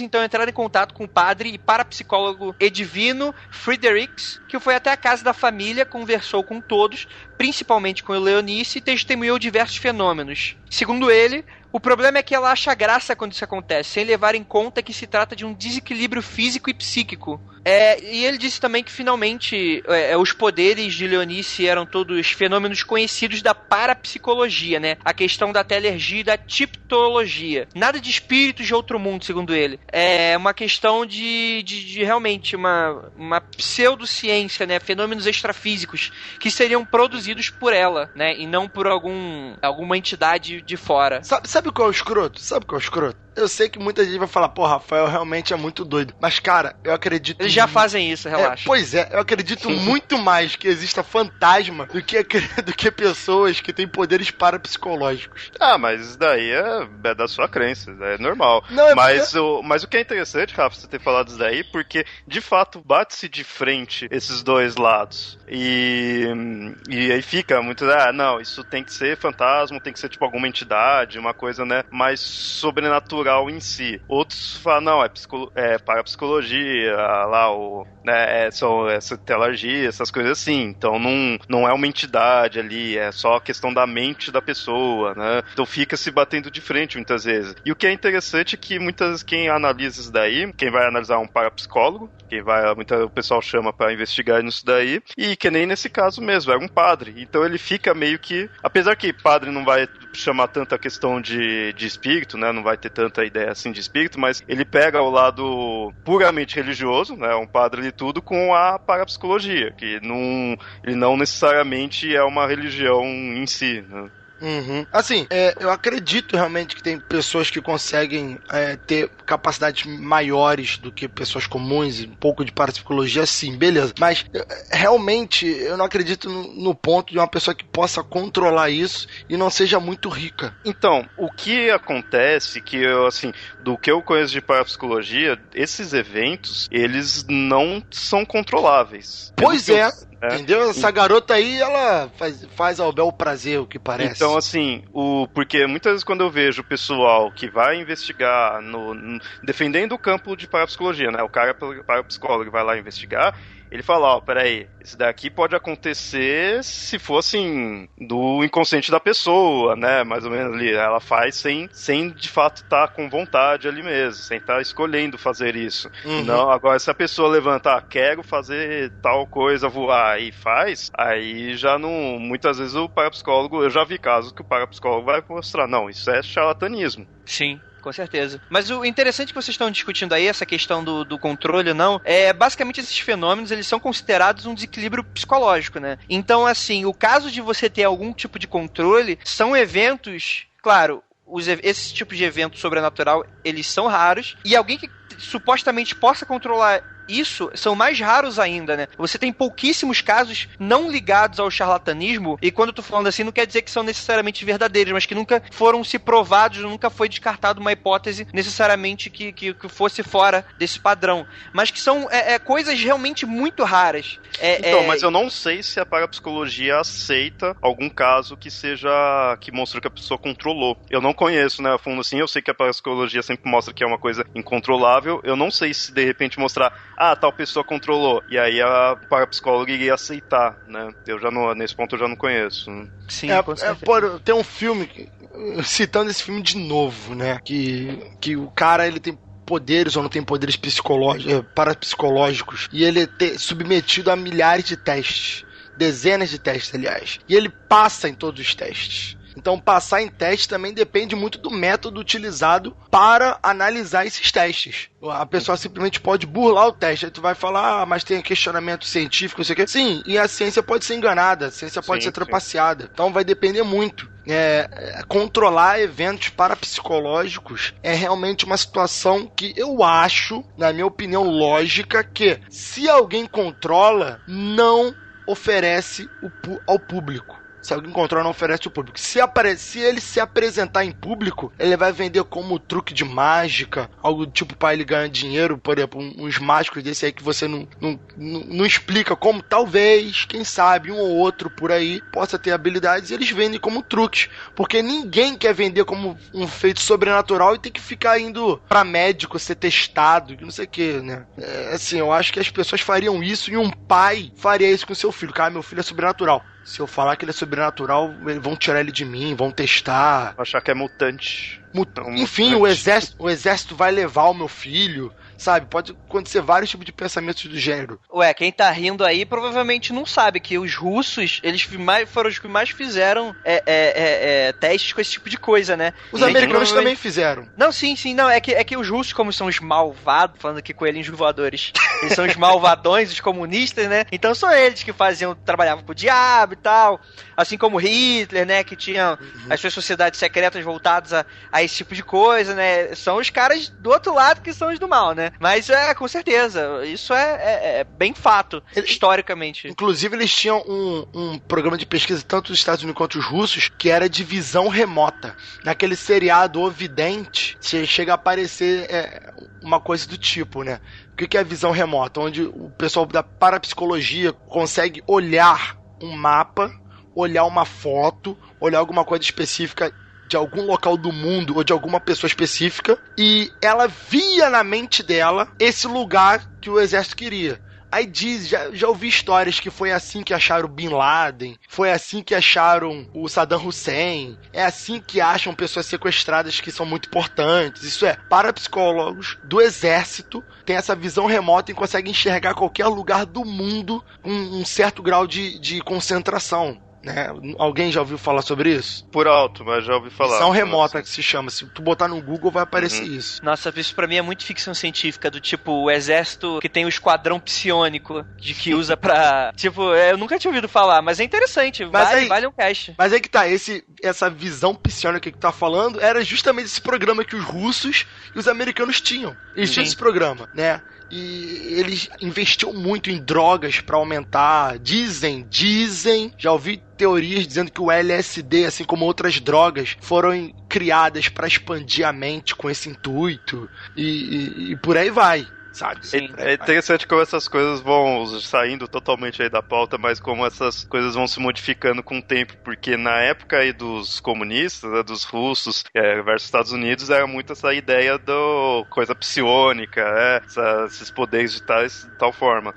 então entraram em contato com o padre e parapsicólogo Edvino Friedrichs, que foi até a casa da família, conversou com todos, principalmente com Leonice, e testemunhou diversos fenômenos. Segundo ele, o problema é que ela acha graça quando isso acontece, sem levar em conta que se trata de um desequilíbrio físico e psíquico. E ele disse também que finalmente os poderes de Leonice eram todos fenômenos conhecidos da parapsicologia, né? A questão da telergia e da tiptologia. Nada de espíritos de outro mundo, segundo ele. É uma questão de realmente uma pseudociência, né? Fenômenos extrafísicos que seriam produzidos por ela, né? E não por alguma entidade de fora. Sabe qual é o escroto? Eu sei que muita gente vai falar, pô, Rafael realmente é muito doido. Mas, cara, eu acredito... Eles já fazem isso, relaxa. Pois é, eu acredito muito mais que exista fantasma do que pessoas que têm poderes parapsicológicos. Mas isso daí é da sua crença, é normal. Não, mas o que é interessante, Rafa, você ter falado isso daí, porque, de fato, bate-se de frente esses dois lados. E aí fica muito... não, isso tem que ser fantasma, tem que ser, tipo, alguma entidade, uma coisa, né, mais sobrenatural em si. Outros falam, não, é parapsicologia, lá, são essa telargia, essas coisas assim. Então não é uma entidade ali, é só a questão da mente da pessoa, né? Então fica se batendo de frente muitas vezes. E o que é interessante é que quem analisa isso daí, quem vai analisar um parapsicólogo, o pessoal chama pra investigar nisso daí, e que nem nesse caso mesmo, era um padre. Então ele fica meio que, apesar que padre não vai chamar tanto a questão de espírito, né? Não vai ter tanta ideia assim de espírito, mas ele pega o lado puramente religioso, né? Um padre de tudo, com a parapsicologia, que ele não necessariamente é uma religião em si, né? Assim, eu acredito realmente que tem pessoas que conseguem ter capacidades maiores do que pessoas comuns, um pouco de parapsicologia, sim, beleza. Mas realmente eu não acredito no ponto de uma pessoa que possa controlar isso e não seja muito rica. Então, o que acontece que assim, do que eu conheço de parapsicologia, esses eventos, eles não são controláveis. Pois é. Entendeu? Essa garota aí, ela faz ao bel prazer, o que parece. Então, assim, porque muitas vezes quando eu vejo o pessoal que vai investigar defendendo o campo de parapsicologia, né? O cara parapsicólogo vai lá investigar, ele fala, ó, peraí, isso daqui pode acontecer se for, assim, do inconsciente da pessoa, né? Mais ou menos ali. Ela faz sem de fato estar com vontade ali mesmo, sem estar escolhendo fazer isso. Não, agora se a pessoa levantar, quero fazer tal coisa, voar e faz, aí já não... Muitas vezes o parapsicólogo, eu já vi casos que o parapsicólogo vai mostrar, não, isso é charlatanismo. Sim. Com certeza. Mas o interessante que vocês estão discutindo aí, essa questão do controle ou não, basicamente esses fenômenos, eles são considerados um desequilíbrio psicológico, né? Então, assim, o caso de você ter algum tipo de controle são eventos, claro, esses tipos de evento sobrenatural, eles são raros, e alguém que supostamente possa controlar isso são mais raros ainda, né? Você tem pouquíssimos casos não ligados ao charlatanismo, e quando eu tô falando assim, não quer dizer que são necessariamente verdadeiros, mas que nunca foram se provados, nunca foi descartado uma hipótese necessariamente que fosse fora desse padrão. Mas que são coisas realmente muito raras. Mas eu não sei se a parapsicologia aceita algum caso que mostra que a pessoa controlou. Eu não conheço, né, a fundo assim, eu sei que a parapsicologia sempre mostra que é uma coisa incontrolável, eu não sei se de repente mostrar tal pessoa controlou, e aí a parapsicóloga iria aceitar, né? Eu já não, nesse ponto eu já não conheço. Sim, tem um filme, citando esse filme de novo, né? Que o cara, ele tem poderes ou não tem poderes parapsicológicos, e ele é submetido a milhares de testes, dezenas de testes, aliás. E ele passa em todos os testes. Então, passar em teste também depende muito do método utilizado para analisar esses testes. A pessoa simplesmente pode burlar o teste. Aí tu vai falar, mas tem questionamento científico, não sei o quê. Sim, e a ciência pode ser enganada, a ciência pode ser trapaceada. Então, vai depender muito. Controlar eventos parapsicológicos é realmente uma situação que eu acho, na minha opinião lógica, que se alguém controla, não oferece ao público. Se alguém controla, não oferece ao público. Se ele se apresentar em público, ele vai vender como truque de mágica, algo tipo para ele ganhar dinheiro, por exemplo, uns mágicos desse aí que você não explica como, talvez, quem sabe, um ou outro por aí possa ter habilidades, e eles vendem como truques. Porque ninguém quer vender como um feito sobrenatural e tem que ficar indo pra médico ser testado, não sei o que, né? Assim, eu acho que as pessoas fariam isso e um pai faria isso com seu filho. Cara, meu filho é sobrenatural. Se eu falar que ele é sobrenatural, vão tirar ele de mim, vão testar. Vou achar que é mutante. Enfim, o exército vai levar o meu filho, sabe? Pode acontecer vários tipos de pensamentos do gênero. Quem tá rindo aí provavelmente não sabe que os russos, eles foram os que mais fizeram testes com esse tipo de coisa, né? Os americanos também fizeram. Não, sim, não, é que os russos, como são os malvados, falando aqui coelhinhos voadores, eles são os malvadões, os comunistas, né? Então são eles que trabalhavam pro diabo e tal, assim como Hitler, né, que tinha as suas sociedades secretas voltadas a esse tipo de coisa, né? São os caras do outro lado que são os do mal, né? Mas com certeza, isso é bem fato, historicamente. Inclusive, eles tinham um programa de pesquisa, tanto dos Estados Unidos quanto os russos, que era de visão remota. Naquele seriado O Vidente, chega a aparecer uma coisa do tipo, né? O que é visão remota? Onde o pessoal da parapsicologia consegue olhar um mapa, olhar uma foto, olhar alguma coisa específica de algum local do mundo ou de alguma pessoa específica, e ela via na mente dela esse lugar que o exército queria. Aí já ouvi histórias que foi assim que acharam o Bin Laden, foi assim que acharam o Saddam Hussein, é assim que acham pessoas sequestradas que são muito importantes. Isso parapsicólogos do exército têm essa visão remota e conseguem enxergar qualquer lugar do mundo com um certo grau de concentração. né? Alguém já ouviu falar sobre isso? Por alto, mas já ouvi falar. Missão remota que se chama. Se tu botar no Google vai aparecer isso. Nossa, isso pra mim é muito ficção científica, do tipo, o exército que tem o esquadrão psiônico, de que usa pra... tipo, eu nunca tinha ouvido falar, mas é interessante, vale um cast. Mas aí que tá, essa visão psiônica que tu tá falando era justamente esse programa que os russos e os americanos tinham. Eles tinham esse programa, né? E eles investiam muito em drogas pra aumentar. Dizem, já ouvi teorias dizendo que o LSD, assim como outras drogas, foram criadas pra expandir a mente com esse intuito e por aí vai. Sabe? É interessante como essas coisas vão saindo totalmente aí da pauta, mas como essas coisas vão se modificando com o tempo, porque na época aí dos comunistas, né, dos russos versus Estados Unidos, era muito essa ideia do coisa psiônica, esses poderes de tal forma.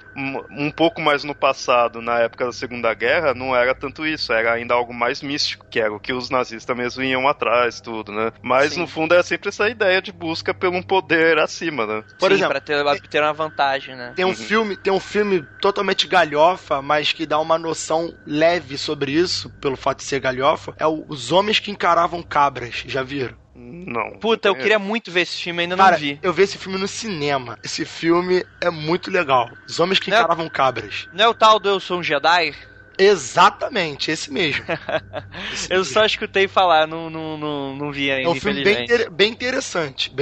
Um pouco mais no passado, na época da Segunda Guerra, não era tanto isso, era ainda algo mais místico, que era o que os nazistas mesmo iam atrás, tudo, né? Mas no fundo era sempre essa ideia de busca por um poder acima, né? Por exemplo, pra ter uma vantagem, né? Tem um filme totalmente galhofa, mas que dá uma noção leve sobre isso, pelo fato de ser galhofa, é Os Homens que Encaravam Cabras, já viram? Não. Puta, eu queria muito ver esse filme, ainda Cara, não vi. Eu vi esse filme no cinema. Esse filme é muito legal. Os Homens que Encaravam Cabras. Não é o tal do Eu Sou um Jedi? Exatamente, esse mesmo. Eu só escutei falar, não vi ainda. É um filme bem interessante,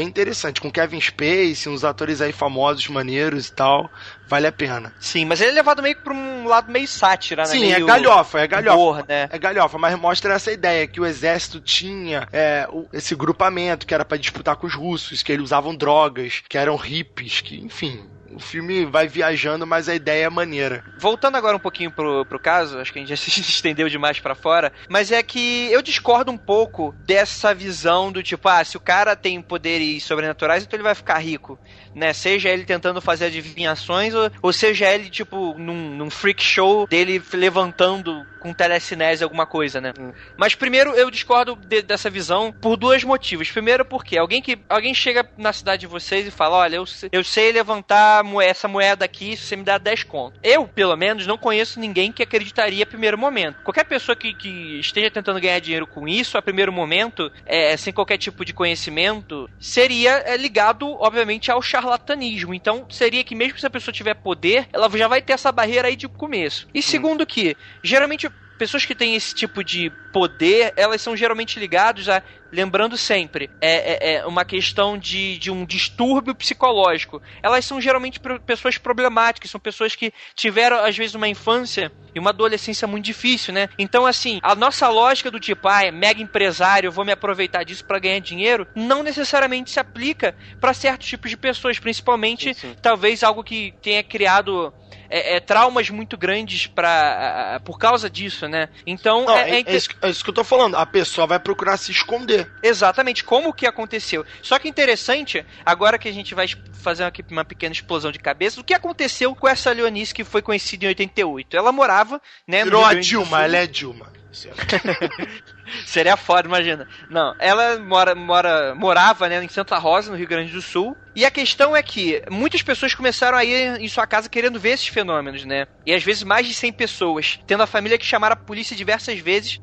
com Kevin Spacey, uns atores aí famosos, maneiros e tal. Vale a pena. Sim, mas ele é levado meio pra um lado meio sátira, né? Sim, meio é galhofa. humor, né? É galhofa, mas mostra essa ideia que o exército tinha esse grupamento que era pra disputar com os russos, que eles usavam drogas, que eram hippies, que, enfim... O filme vai viajando, mas a ideia é maneira. Voltando agora um pouquinho pro caso, acho que a gente já se estendeu demais pra fora, mas é que eu discordo um pouco dessa visão do tipo, se o cara tem poderes sobrenaturais, então ele vai ficar rico, né? Seja ele tentando fazer adivinhações, ou seja ele, tipo, num freak show dele levantando com telecinese alguma coisa, né? Mas primeiro eu discordo dessa visão por dois motivos. Primeiro porque alguém chega na cidade de vocês e fala, olha, eu sei levantar essa moeda aqui se você me dá 10 conto. Eu, pelo menos, não conheço ninguém que acreditaria a primeiro momento. Qualquer pessoa que esteja tentando ganhar dinheiro com isso, a primeiro momento, sem qualquer tipo de conhecimento, seria ligado, obviamente, ao charlatanismo. Então, seria que mesmo se a pessoa tiver poder, ela já vai ter essa barreira aí de começo. E segundo que, geralmente, pessoas que têm esse tipo de poder, elas são geralmente ligadas a, lembrando sempre, uma questão de um distúrbio psicológico. Elas são geralmente pessoas problemáticas, são pessoas que tiveram, às vezes, uma infância e uma adolescência muito difícil, né? Então, assim, a nossa lógica do tipo, mega empresário, eu vou me aproveitar disso pra ganhar dinheiro, não necessariamente se aplica pra certos tipos de pessoas, principalmente, talvez, algo que tenha criado... traumas muito grandes por causa disso, né? Então, é isso que eu tô falando. A pessoa vai procurar se esconder. Exatamente, como que aconteceu. Só que interessante, agora que a gente vai fazer aqui uma pequena explosão de cabeça, o que aconteceu com essa Leonice que foi conhecida em 88? Ela morava, né? Virou a Dilma, ela é Dilma. Seria foda, imagina. Não, ela morava, né, em Santa Rosa, no Rio Grande do Sul. E a questão é que muitas pessoas começaram a ir em sua casa querendo ver esses fenômenos, né? E às vezes mais de 100 pessoas, tendo a família que chamara a polícia diversas vezes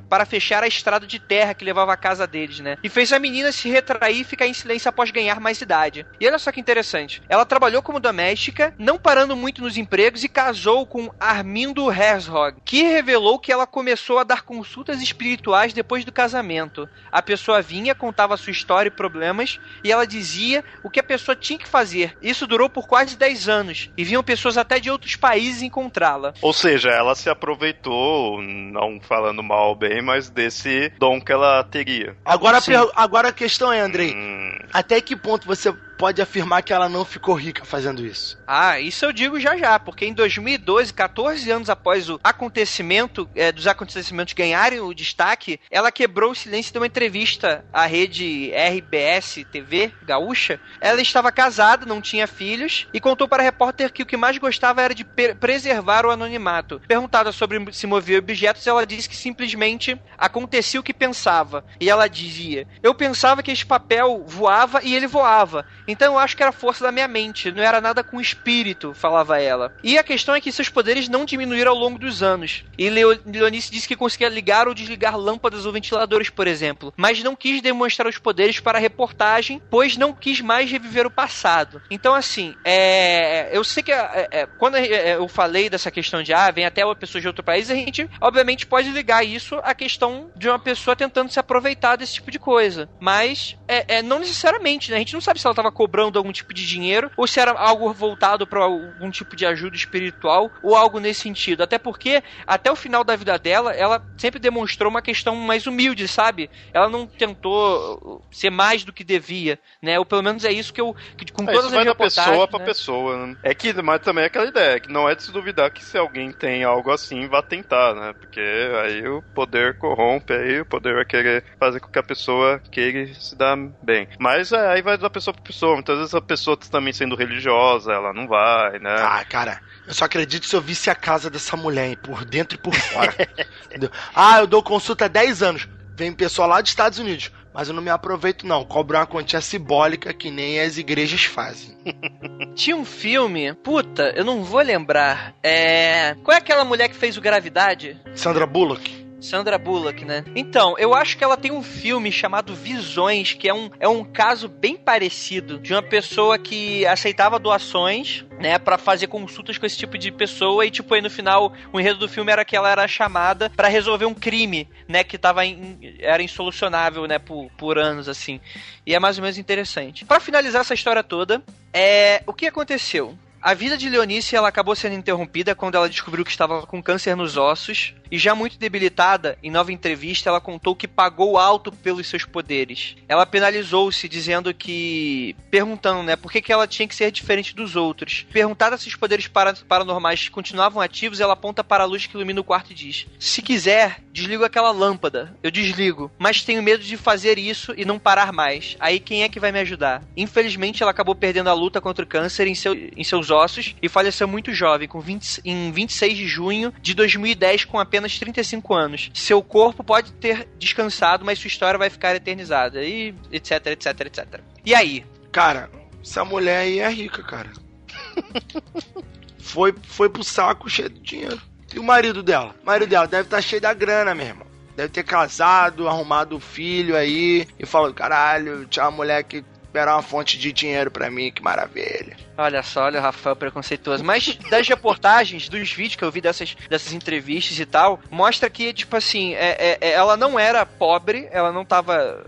para fechar a estrada de terra que levava à casa deles, né? E fez a menina se retrair e ficar em silêncio após ganhar mais idade. E olha só que interessante. Ela trabalhou como doméstica, não parando muito nos empregos, e casou com Armindo Herzog, que revelou que ela começou a dar consultas espirituais depois do casamento. A pessoa vinha, contava a sua história e problemas, e ela dizia o que a pessoa tinha que fazer. Isso durou por quase 10 anos, e vinham pessoas até de outros países encontrá-la. Ou seja, ela se aproveitou, não falando mal ou bem, mas desse dom que ela teria. Agora a questão é, Andrei, até que ponto você pode afirmar que ela não ficou rica fazendo isso? Isso eu digo já, porque em 2012, 14 anos após o acontecimento, dos acontecimentos ganharem o destaque, ela quebrou o silêncio de uma entrevista à rede RBS TV Gaúcha. Ela estava casada, não tinha filhos, e contou para a repórter que o que mais gostava era de preservar o anonimato. Perguntada sobre se movia objetos, ela disse que simplesmente acontecia o que pensava. E ela dizia, eu pensava que este papel voava e ele voava. Então eu acho que era força da minha mente, não era nada com espírito, falava ela. E a questão é que seus poderes não diminuíram ao longo dos anos. E Leonice disse que conseguia ligar ou desligar lâmpadas ou ventiladores, por exemplo, mas não quis demonstrar os poderes para a reportagem, pois não quis mais reviver o passado. Então, assim, eu sei que quando eu falei dessa questão de vem até uma pessoa de outro país, a gente, obviamente, pode ligar isso à questão de uma pessoa tentando se aproveitar desse tipo de coisa. Mas, não necessariamente, né? A gente não sabe se ela estava cobrando algum tipo de dinheiro ou se era algo voltado para algum tipo de ajuda espiritual ou algo nesse sentido. Até porque, até o final da vida dela, ela sempre demonstrou uma questão mais humilde, sabe? Ela não tentou ser mais do que devia, né? Ou pelo menos é isso que com todas as reportagens... Isso vai da pessoa pra né? pessoa, né? Mas também é aquela ideia, que não é de se duvidar que se alguém tem algo assim, vá tentar, né? Porque aí o poder corrompe, aí o poder vai querer fazer com que a pessoa queira se dar bem. Mas aí vai da pessoa pra pessoa. Muitas vezes a pessoa também sendo religiosa, ela não vai, né? Cara, eu só acredito se eu visse a casa dessa mulher, hein, por dentro e por fora. Entendeu? Eu dou consulta há 10 anos. Vem pessoal lá dos Estados Unidos. Mas eu não me aproveito, não. Cobro uma quantia simbólica que nem as igrejas fazem. Tinha um filme... Puta, eu não vou lembrar. Qual é aquela mulher que fez o Gravidade? Sandra Bullock. Sandra Bullock, né? Então, eu acho que ela tem um filme chamado Visões, que é um caso bem parecido, de uma pessoa que aceitava doações, né, pra fazer consultas com esse tipo de pessoa e, tipo, aí no final, o enredo do filme era que ela era chamada pra resolver um crime, né, que era insolucionável, né, por anos, assim. E é mais ou menos interessante. Pra finalizar essa história toda, o que aconteceu? A vida de Leonice, ela acabou sendo interrompida quando ela descobriu que estava com câncer nos ossos e já muito debilitada, em nova entrevista, ela contou que pagou alto pelos seus poderes. Ela penalizou-se dizendo que... perguntando, né, por que ela tinha que ser diferente dos outros. Perguntada se os poderes paranormais continuavam ativos, ela aponta para a luz que ilumina o quarto e diz: se quiser, desligo aquela lâmpada. Eu desligo, mas tenho medo de fazer isso e não parar mais. Aí quem é que vai me ajudar? Infelizmente, ela acabou perdendo a luta contra o câncer em seus ossos e faleceu muito jovem, em 26 de junho de 2010, com apenas 35 anos. Seu corpo pode ter descansado, mas sua história vai ficar eternizada. E etc, etc, etc. E aí? Cara, essa mulher aí é rica, cara. Foi pro saco cheio de dinheiro. E o marido dela? O marido dela deve estar cheio da grana, meu irmão. Deve ter casado, arrumado filho aí e falou: caralho, tinha uma mulher que era uma fonte de dinheiro pra mim, que maravilha. Olha só, olha o Rafael preconceituoso. Mas das reportagens, dos vídeos que eu vi dessas entrevistas e tal, mostra que, tipo assim, ela não era pobre, ela não tava...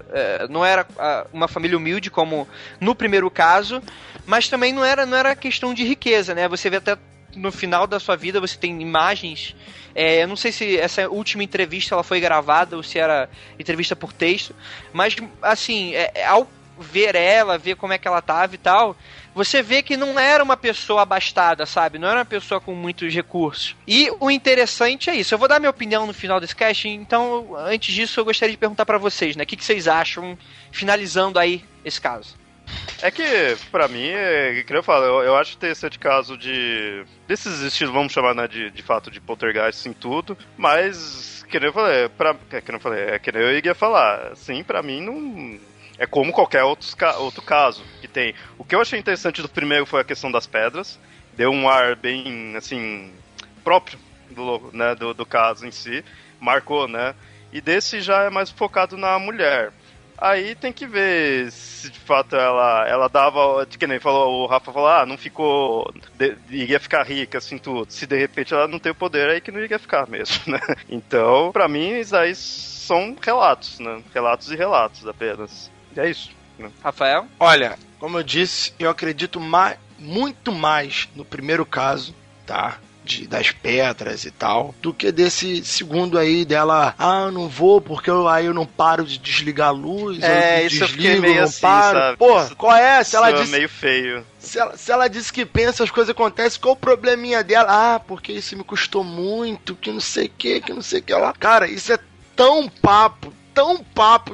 não era uma família humilde, como no primeiro caso, mas também não era questão de riqueza, né? Você vê até no final da sua vida, você tem imagens... eu não sei se essa última entrevista ela foi gravada ou se era entrevista por texto, mas, assim, ao ver como é que ela tava e tal, você vê que não era uma pessoa abastada, sabe? Não era uma pessoa com muitos recursos. E o interessante é isso. Eu vou dar minha opinião no final desse cast, então, antes disso, eu gostaria de perguntar pra vocês, né? O que vocês acham, finalizando aí esse caso? É que, pra mim, que eu falo, eu acho que esse caso desses estilos, vamos chamar, né, de fato, de poltergeist em tudo, mas, que nem eu falei, que nem eu ia falar, assim, pra mim, não... É como qualquer outro caso que tem. O que eu achei interessante do primeiro foi a questão das pedras. Deu um ar bem, assim, próprio do caso em si. Marcou, né? E desse já é mais focado na mulher. Aí tem que ver se de fato ela dava, que nem falou, o Rafa falou, não ficou, iria ficar rica, assim, tudo. Se de repente ela não tem o poder, aí que não iria ficar mesmo, né? Então, pra mim, isso aí são relatos, né? Relatos e relatos apenas. E é isso. Né? Rafael? Olha, como eu disse, eu acredito muito mais no primeiro caso, tá? Das pedras e tal, do que desse segundo aí dela, não vou porque aí eu não paro de desligar a luz, eu isso desligo, eu meio não assim, paro. sabe? Pô, qual é? Se ela disse, meio feio. Se ela disse que pensa, as coisas acontecem, qual o probleminha dela? Porque isso me custou muito, que não sei o que lá. Cara, isso é tão papo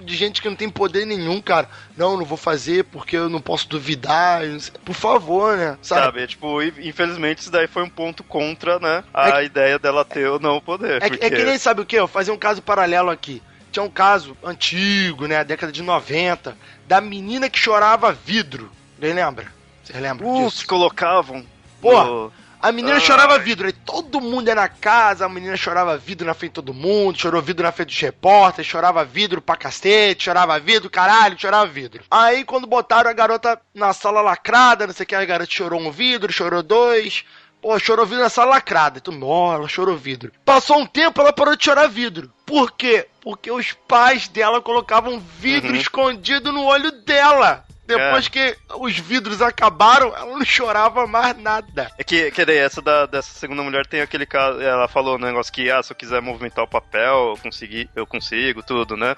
de gente que não tem poder nenhum, cara. Não vou fazer porque eu não posso duvidar. Por favor, né? Sabe, tipo, infelizmente isso daí foi um ponto contra, né? A ideia dela ter ou não o poder. É que nem sabe o que? Eu vou fazer um caso paralelo aqui. Tinha um caso antigo, né? Década de 90, da menina que chorava vidro. Alguém lembra? Vocês lembram disso? Que colocavam. Pô, a menina chorava vidro, aí todo mundo ia na casa, a menina chorava vidro na frente de todo mundo, chorou vidro na frente dos repórteres, chorava vidro pra cacete, chorava vidro, caralho, chorava vidro. Aí quando botaram a garota na sala lacrada, não sei o que, a garota chorou um vidro, chorou 2, pô, chorou vidro na sala lacrada, ela chorou vidro. Passou um tempo, ela parou de chorar vidro. Por quê? Porque os pais dela colocavam vidro escondido no olho dela. Depois que os vidros acabaram, ela não chorava mais nada. É que daí dessa segunda mulher tem aquele caso, ela falou um negócio que, se eu quiser movimentar o papel, eu consigo, tudo, né?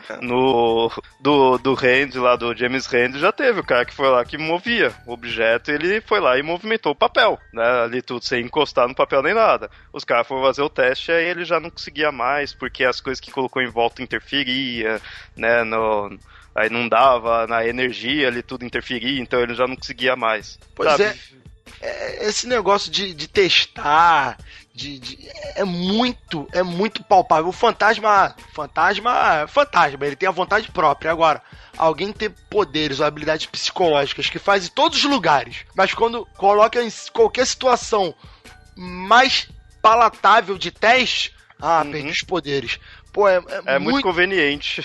Do Rand, lá do James Rand, já teve o cara que foi lá que movia o objeto, ele foi lá e movimentou o papel, né? Ali tudo, sem encostar no papel nem nada. Os caras foram fazer o teste, aí ele já não conseguia mais, porque as coisas que colocou em volta interferia, né? Aí não dava, na energia ali tudo interferia, então ele já não conseguia mais. Pois sabe? Esse negócio de testar, é muito palpável. O fantasma, ele tem a vontade própria. Agora, alguém ter poderes ou habilidades psicológicas que faz em todos os lugares, mas quando coloca em qualquer situação mais palatável de teste, perde os poderes. Pô, é muito conveniente.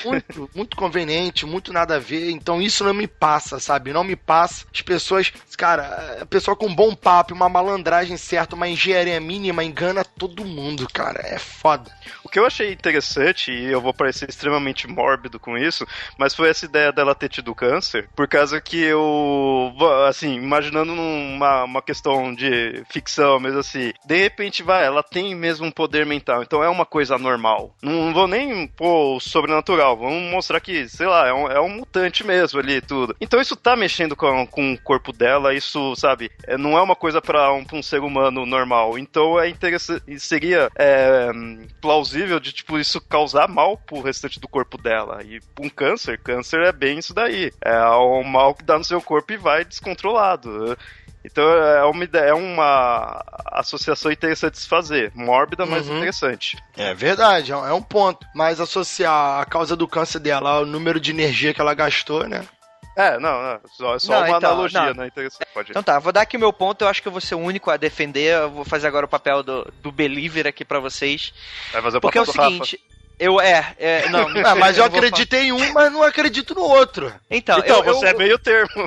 Muito conveniente, muito nada a ver. Então isso não me passa, sabe? Não me passa. As pessoas, cara, a pessoa com um bom papo, uma malandragem certa, uma engenharia mínima, engana todo mundo, cara. É foda. O que eu achei interessante, e eu vou parecer extremamente mórbido com isso, mas foi essa ideia dela ter tido câncer, por causa que eu, assim, imaginando uma questão de ficção, mesmo assim, de repente, ela tem mesmo um poder mental, então é uma coisa anormal. Não vou nem pôr o sobrenatural, vamos mostrar que, sei lá, é um mutante mesmo ali, tudo. Então isso tá mexendo com o corpo dela, isso, sabe, não é uma coisa pra um ser humano normal. Então é interessante, seria plausível de, tipo, isso causar mal pro restante do corpo dela. E um câncer é bem isso daí. É o mal que dá no seu corpo e vai descontrolado. Então é uma associação interessante de se fazer. Mórbida, mas interessante. É verdade, é um ponto. Mas associar a causa do câncer dela ao número de energia que ela gastou, né? Só uma analogia, né? Interessante. Pode ir. Então tá, vou dar aqui o meu ponto, eu acho que eu vou ser o único a defender, eu vou fazer agora o papel do believer aqui pra vocês. Vai fazer o porque papel é o seguinte... Não, mas eu acredito em um, mas não acredito no outro. Então você é meio termo.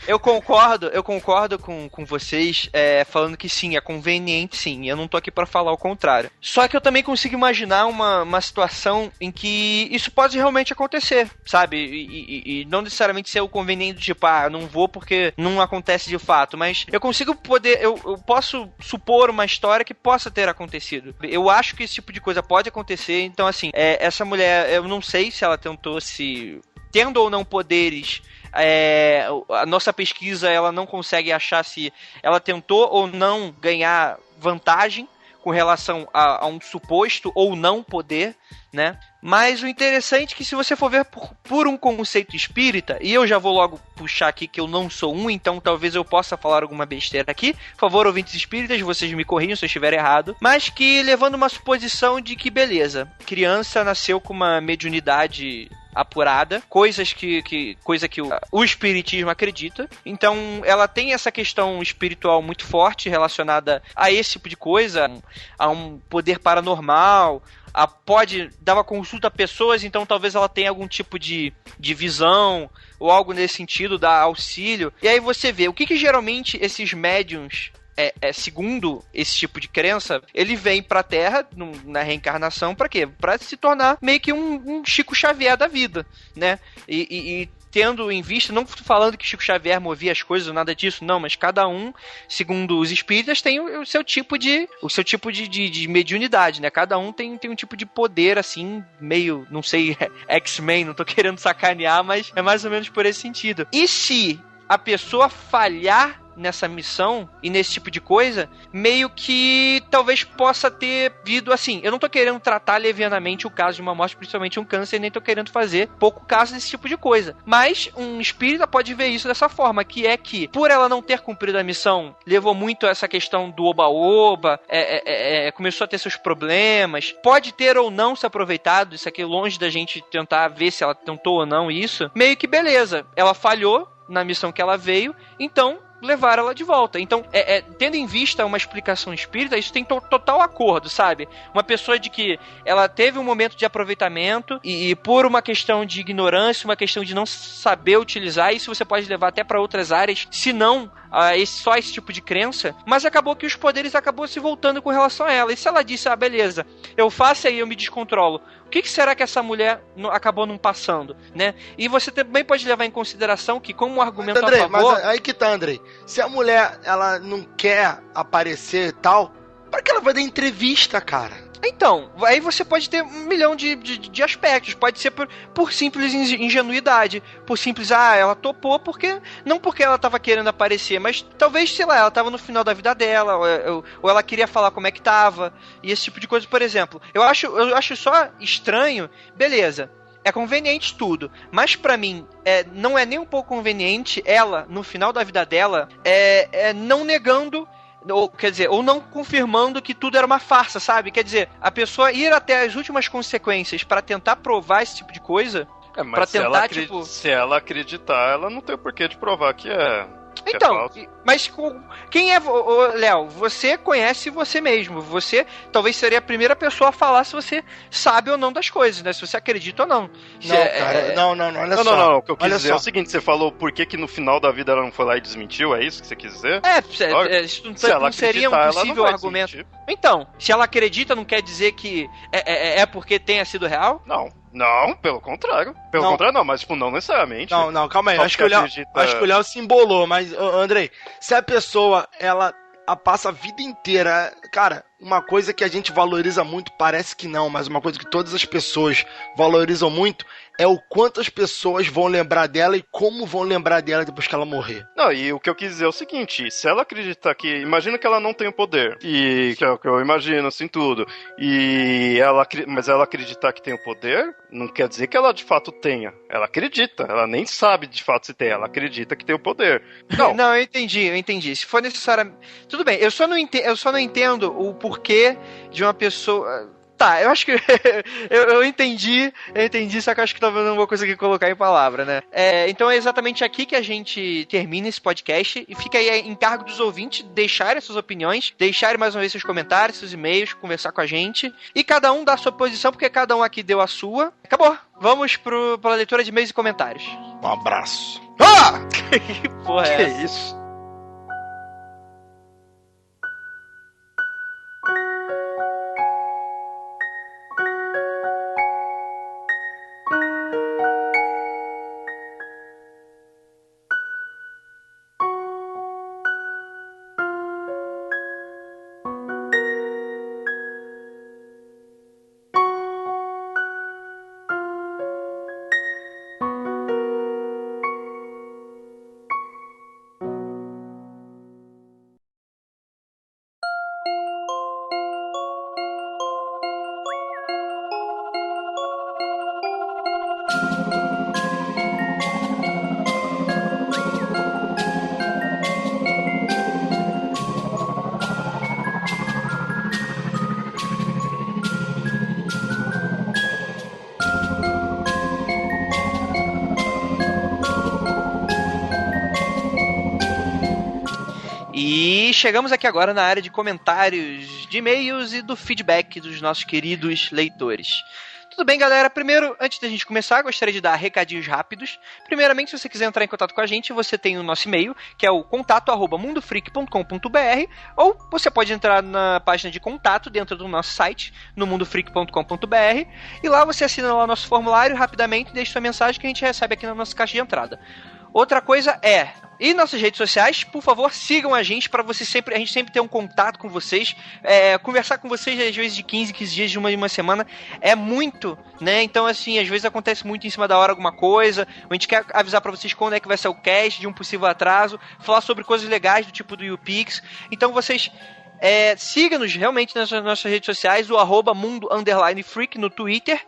Eu concordo com vocês, falando que sim, é conveniente sim, eu não tô aqui pra falar o contrário. Só que eu também consigo imaginar uma situação em que isso pode realmente acontecer, sabe? E não necessariamente ser o conveniente, tipo, não vou porque não acontece de fato, mas eu posso supor uma história que possa ter acontecido. Eu acho que esse tipo de coisa pode acontecer. Então, assim, essa mulher, eu não sei se ela tentou tendo ou não poderes, a nossa pesquisa, ela não consegue achar se ela tentou ou não ganhar vantagem com relação a um suposto ou não poder, né? Mas o interessante é que se você for ver por um conceito espírita, e eu já vou logo puxar aqui que eu não sou então talvez eu possa falar alguma besteira aqui, por favor, ouvintes espíritas, vocês me corrijam se eu estiver errado, mas que levando uma suposição de que, beleza, criança nasceu com uma mediunidade apurada, coisa que o espiritismo acredita. Então, ela tem essa questão espiritual muito forte relacionada a esse tipo de coisa, a um poder paranormal, pode dar uma consulta a pessoas, então talvez ela tenha algum tipo de visão ou algo nesse sentido, dar auxílio. E aí você vê, o que geralmente esses médiums, segundo esse tipo de crença, ele vem pra Terra na reencarnação pra quê? Pra se tornar meio que um Chico Xavier da vida, né? E tendo em vista, não falando que Chico Xavier movia as coisas, nada disso, não, mas cada um, segundo os espíritas, tem o seu tipo de mediunidade, né? Cada um tem um tipo de poder, assim, meio, não sei, X-Men, não tô querendo sacanear, mas é mais ou menos por esse sentido. E se a pessoa falhar nessa missão e nesse tipo de coisa, meio que talvez possa ter vindo assim. Eu não tô querendo tratar levianamente o caso de uma morte, principalmente um câncer, nem tô querendo fazer pouco caso desse tipo de coisa. Mas um espírita pode ver isso dessa forma, que é que, por ela não ter cumprido a missão, levou muito a essa questão do oba-oba, começou a ter seus problemas, pode ter ou não se aproveitado, isso aqui longe da gente tentar ver se ela tentou ou não isso, meio que beleza, ela falhou, na missão que ela veio, então levar ela de volta. Então, tendo em vista uma explicação espírita, isso tem total acordo, sabe? Uma pessoa de que ela teve um momento de aproveitamento e por uma questão de ignorância, uma questão de não saber utilizar, isso você pode levar até para outras áreas, se não só esse tipo de crença, mas acabou que os poderes acabou se voltando com relação a ela. E se ela disse, beleza, eu faço aí, eu me descontrolo, o que será que essa mulher acabou não passando, né? E você também pode levar em consideração que, como um argumento Andrei, a favor... Mas aí que tá, Andrei. Se a mulher, ela não quer aparecer e tal, pra que ela vai dar entrevista, cara? Então, aí você pode ter 1 milhão de aspectos. Pode ser por simples ingenuidade, por simples, ela topou não porque ela tava querendo aparecer, mas talvez, sei lá, ela tava no final da vida dela, ou ela queria falar como é que tava, e esse tipo de coisa, por exemplo. Eu acho só estranho, beleza, é conveniente tudo, mas pra mim, não é nem um pouco conveniente ela, no final da vida dela, não negando, ou não confirmando que tudo era uma farsa, sabe? Quer dizer, a pessoa ir até as últimas consequências pra tentar provar esse tipo de coisa, mas pra tentar, se ela acreditar, ela não tem o porquê de provar que é. Então, mas quem é... Léo, você conhece você mesmo. Você talvez seria a primeira pessoa a falar se você sabe ou não das coisas, né? Se você acredita ou não. Não, olha só. Não, o que eu quis dizer é o seguinte, você falou por que no final da vida ela não foi lá e desmentiu, é isso que você quis dizer? Isso não seria um possível argumento. Desmentir. Então, se ela acredita, não quer dizer que é porque tenha sido real? Não, pelo contrário. Mas não necessariamente. Não, calma aí. Acho que o Léo se embolou, mas, Andrei, se a pessoa, ela passa a vida inteira... Cara, uma coisa que a gente valoriza muito, parece que não, mas uma coisa que todas as pessoas valorizam muito é o quanto as pessoas vão lembrar dela e como vão lembrar dela depois que ela morrer. Não, e o que eu quis dizer é o seguinte, se ela acreditar que... Imagina que ela não tem o poder, e que é o que eu imagino, assim, tudo, mas ela acreditar que tem o poder, não quer dizer que ela de fato tenha. Ela acredita, ela nem sabe de fato se tem, ela acredita que tem o poder. Não, eu entendi. Se for necessário... Tudo bem, eu só não entendo o porquê de uma pessoa... Tá, eu acho que eu entendi, só que eu acho que talvez não vou conseguir colocar em palavra, né? Então é exatamente aqui que a gente termina esse podcast e fica aí em cargo dos ouvintes deixarem suas opiniões, deixarem mais uma vez seus comentários, seus e-mails, conversar com a gente e cada um dá a sua posição, porque cada um aqui deu a sua. Acabou! Vamos pra leitura de e-mails e comentários. Um abraço. Que porra é essa? Isso? E chegamos aqui agora na área de comentários, de e-mails e do feedback dos nossos queridos leitores. Tudo bem, galera? Primeiro, antes da gente começar, gostaria de dar recadinhos rápidos. Primeiramente, se você quiser entrar em contato com a gente, você tem o nosso e-mail, que é o contato@mundofreak.com.br, ou você pode entrar na página de contato dentro do nosso site, no mundofreak.com.br, e lá você assina lá o nosso formulário rapidamente e deixa sua mensagem que a gente recebe aqui na nossa caixa de entrada. Outra coisa e nossas redes sociais, por favor, sigam a gente para a gente sempre ter um contato com vocês, conversar com vocês às vezes de 15 dias de uma semana é muito, né? Então assim, às vezes acontece muito em cima da hora alguma coisa, a gente quer avisar para vocês quando é que vai ser o cast, de um possível atraso, falar sobre coisas legais do tipo do YouPix. Então vocês siga-nos realmente nas nossas redes sociais, o @mundo_freak no Twitter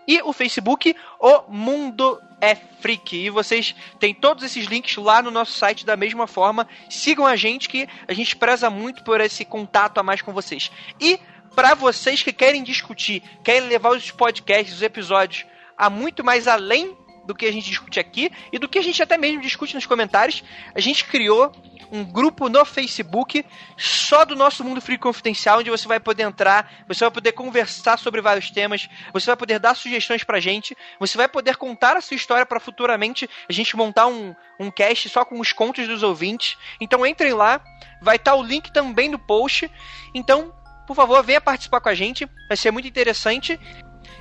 e o Facebook, o Mundo é Freak. E vocês têm todos esses links lá no nosso site da mesma forma. Sigam a gente, que a gente preza muito por esse contato a mais com vocês. E para vocês que querem discutir, querem levar os podcasts, os episódios a muito mais além do que a gente discute aqui e do que a gente até mesmo discute nos comentários, a gente criou um grupo no Facebook só do nosso Mundo Freak Confidencial, onde você vai poder entrar, você vai poder conversar sobre vários temas, você vai poder dar sugestões pra gente, você vai poder contar a sua história para futuramente a gente montar um cast só com os contos dos ouvintes. Então entrem lá, vai estar o link também no post. Então, por favor, venha participar com a gente, vai ser muito interessante.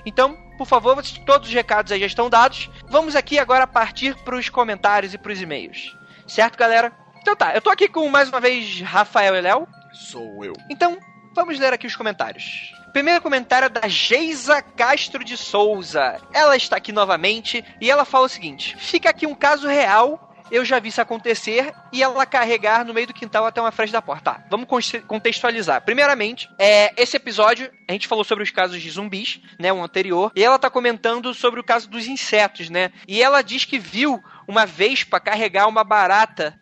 Então, por favor, todos os recados aí já estão dados. Vamos aqui agora partir para os comentários e para os e-mails. Certo, galera? Então tá, eu tô aqui com, mais uma vez, Rafael e Léo. Sou eu. Então, vamos ler aqui os comentários. Primeiro comentário é da Geisa Castro de Souza. Ela está aqui novamente e ela fala o seguinte: fica aqui um caso real. Eu já vi isso acontecer e ela carregar no meio do quintal até uma frente da porta. Tá, vamos contextualizar. Primeiramente, esse episódio, a gente falou sobre os casos de zumbis, né, o anterior, e ela tá comentando sobre o caso dos insetos, né, e ela diz que viu uma vespa carregar uma barata,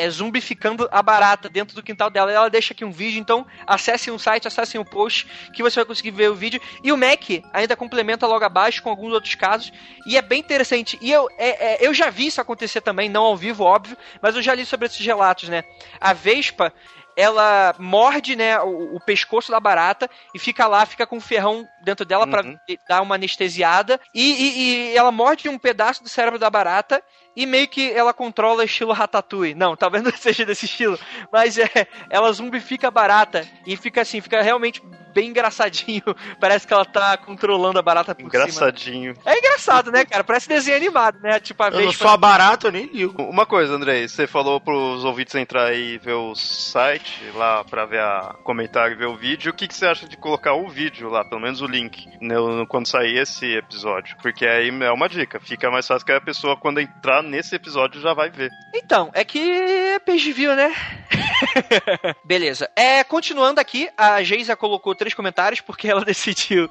zumbificando a barata dentro do quintal dela. Ela deixa aqui um vídeo, então acessem o site, acessem o post, que você vai conseguir ver o vídeo. E o Mac ainda complementa logo abaixo com alguns outros casos, e é bem interessante. E eu já vi isso acontecer também, não ao vivo, óbvio, mas eu já li sobre esses relatos, né. A vespa, ela morde, né, o pescoço da barata e fica com um ferrão dentro dela pra dar uma anestesiada. E ela morde um pedaço do cérebro da barata e meio que ela controla estilo Ratatouille. Não, talvez não seja desse estilo, mas ela zumbifica a barata e fica assim, fica realmente bem engraçadinho. Parece que ela tá controlando a barata por engraçadinho. cima. É engraçado, né, cara? Parece desenho animado, né? Tipo, eu não sou a barata, eu nem ligo. Uma coisa, Andrei, você falou pros ouvintes entrar aí e ver o site lá pra ver comentário e ver o vídeo. O que você acha de colocar o vídeo lá, pelo menos o link, quando sair esse episódio? Porque aí é uma dica, fica mais fácil que a pessoa, quando entrar nesse episódio, já vai ver. Então, é que é page view, né? Beleza. Continuando aqui, a Geisa colocou 3 comentários porque ela decidiu.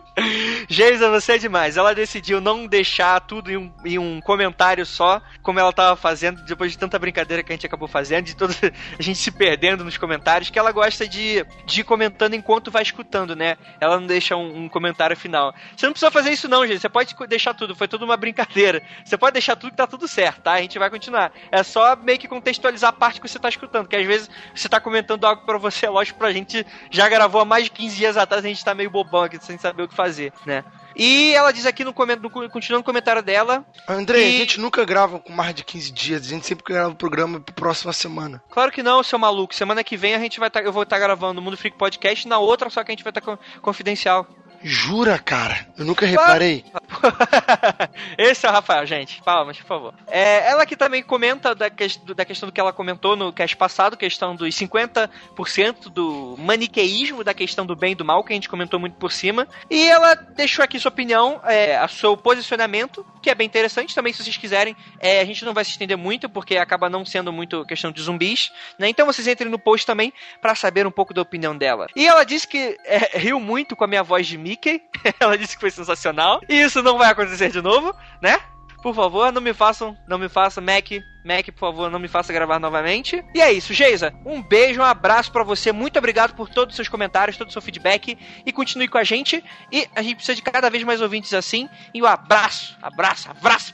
Geisa, você é demais. Ela decidiu não deixar tudo em um comentário só, como ela tava fazendo, depois de tanta brincadeira que a gente acabou fazendo, de toda a gente se perdendo nos comentários, que ela gosta de ir comentando enquanto vai escutando, né? Ela não deixa um comentário final. Você não precisa fazer isso não, gente. Você pode deixar tudo. Foi tudo uma brincadeira. Você pode deixar tudo que tá tudo certo, tá? A gente vai continuar. É só meio que contextualizar a parte que você tá escutando, que às vezes você tá comentando algo pra você, é lógico, pra gente já gravou há mais de 15 dias atrás, a gente tá meio bobão aqui, sem saber o que fazer, né? E ela diz aqui, continuando o comentário dela... André, a gente nunca grava com mais de 15 dias, a gente sempre grava o programa pra próxima semana. Claro que não, seu maluco. Semana que vem eu vou estar gravando o Mundo Freak Podcast, na outra só que a gente vai estar confidencial. Jura, cara? Eu nunca reparei. Esse é o Rafael, gente. Palmas, por favor. Ela aqui também comenta da questão do que ela comentou no cast passado, questão dos 50% do maniqueísmo, da questão do bem e do mal, que a gente comentou muito por cima. E ela deixou aqui sua opinião, a seu posicionamento, que é bem interessante também, se vocês quiserem. A gente não vai se estender muito, porque acaba não sendo muito questão de zumbis, né? Então vocês entrem no post também pra saber um pouco da opinião dela. E ela disse que riu muito com a minha voz de Mickey. Ela disse que foi sensacional. E isso não vai acontecer de novo, né? Por favor, não me façam, Mac, por favor, não me faça gravar novamente. E é isso, Geisa. Um beijo, um abraço pra você. Muito obrigado por todos os seus comentários, todo o seu feedback. E continue com a gente. E a gente precisa de cada vez mais ouvintes assim. E um abraço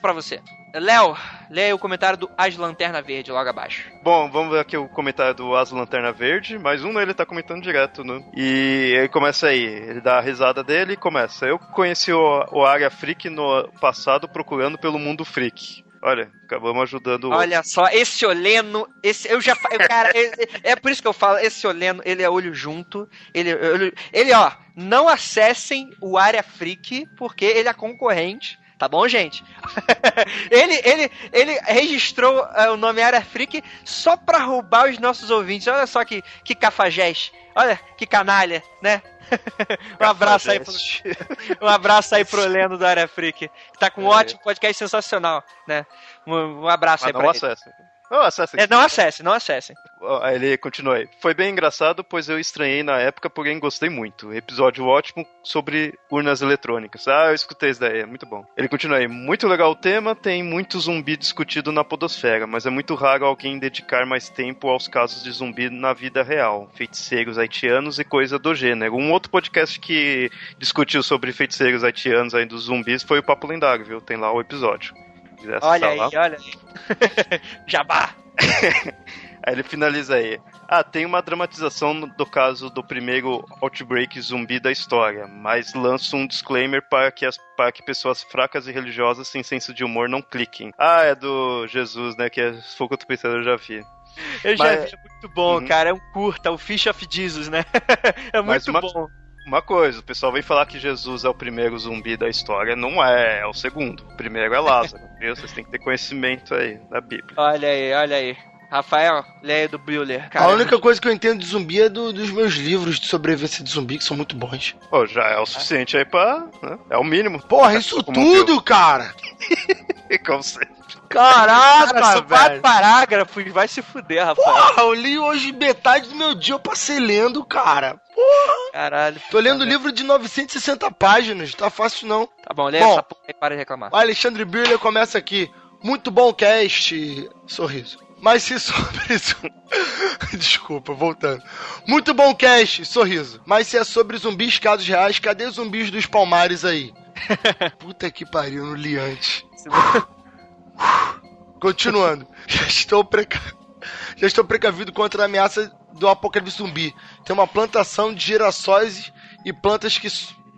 pra você. Léo, leia o comentário do As Lanterna Verde logo abaixo. Bom, vamos ver aqui o comentário do As Lanterna Verde. Mais um, ele tá comentando direto, né? E ele começa aí, ele dá a risada dele e começa. Eu conheci o Área Freak no passado procurando pelo Mundo Freak. Olha, acabamos ajudando o... Olha só, esse Oleno, cara, é por isso que eu falo, esse Oleno, ele é olho junto, ele ó, não acessem o Área Freak, porque ele é concorrente. Tá bom, gente? ele registrou o nome Área Freak só pra roubar os nossos ouvintes. Olha só que cafajeste. Olha que canalha, né? Um abraço aí pro Leno da Área Freak, que tá com um ótimo podcast sensacional, né? Um abraço aí pra ele. Não acessem. Aí ele continua aí. Foi bem engraçado, pois eu estranhei na época, porém gostei muito. Episódio ótimo sobre urnas eletrônicas. Eu escutei isso daí, é muito bom. Ele continua aí. Muito legal o tema, tem muito zumbi discutido na podosfera, mas é muito raro alguém dedicar mais tempo aos casos de zumbi na vida real. Feiticeiros haitianos e coisa do gênero. Um outro podcast que discutiu sobre feiticeiros haitianos aí dos zumbis foi o Papo Lendário, viu? Tem lá o episódio. Olha aí, olha aí. Jabá. Aí ele finaliza aí. Tem uma dramatização do caso do primeiro outbreak zumbi da história, mas lança um disclaimer para que pessoas fracas e religiosas sem senso de humor não cliquem. É do Jesus, né? Que foi o que eu tô pensando, eu já vi. Já vi, é muito bom, cara. É um curta, o Fish of Jesus, né? É muito bom. Uma coisa, o pessoal vem falar que Jesus é o primeiro zumbi da história, não é o segundo. O primeiro é Lázaro, viu? Vocês têm que ter conhecimento aí da Bíblia. Olha aí. Rafael, leia do Bueller. A única coisa que eu entendo de zumbi é dos meus livros de sobrevivência de zumbi, que são muito bons. Pô, já é o suficiente aí pra... Né? É o mínimo. Porra, isso tudo, cara! Como sempre. Caraca, são 4 parágrafos, vai se fuder, Rafael. Porra, eu li hoje metade do meu dia, eu passei lendo, cara. Porra. Caralho. Tô lendo livro de 960 páginas, tá fácil não. Tá bom, lê essa porra e para de reclamar. O Alexandre Bueller começa aqui. Muito bom cast, sorriso. Mas se sobre isso... Desculpa, voltando. Muito bom cast, sorriso. Mas se é sobre zumbis, casos reais, cadê os zumbis dos Palmares aí? Puta que pariu, no li antes. Continuando. Já estou precavido contra a ameaça do apocalipse zumbi. Tem uma plantação de girassóis e plantas que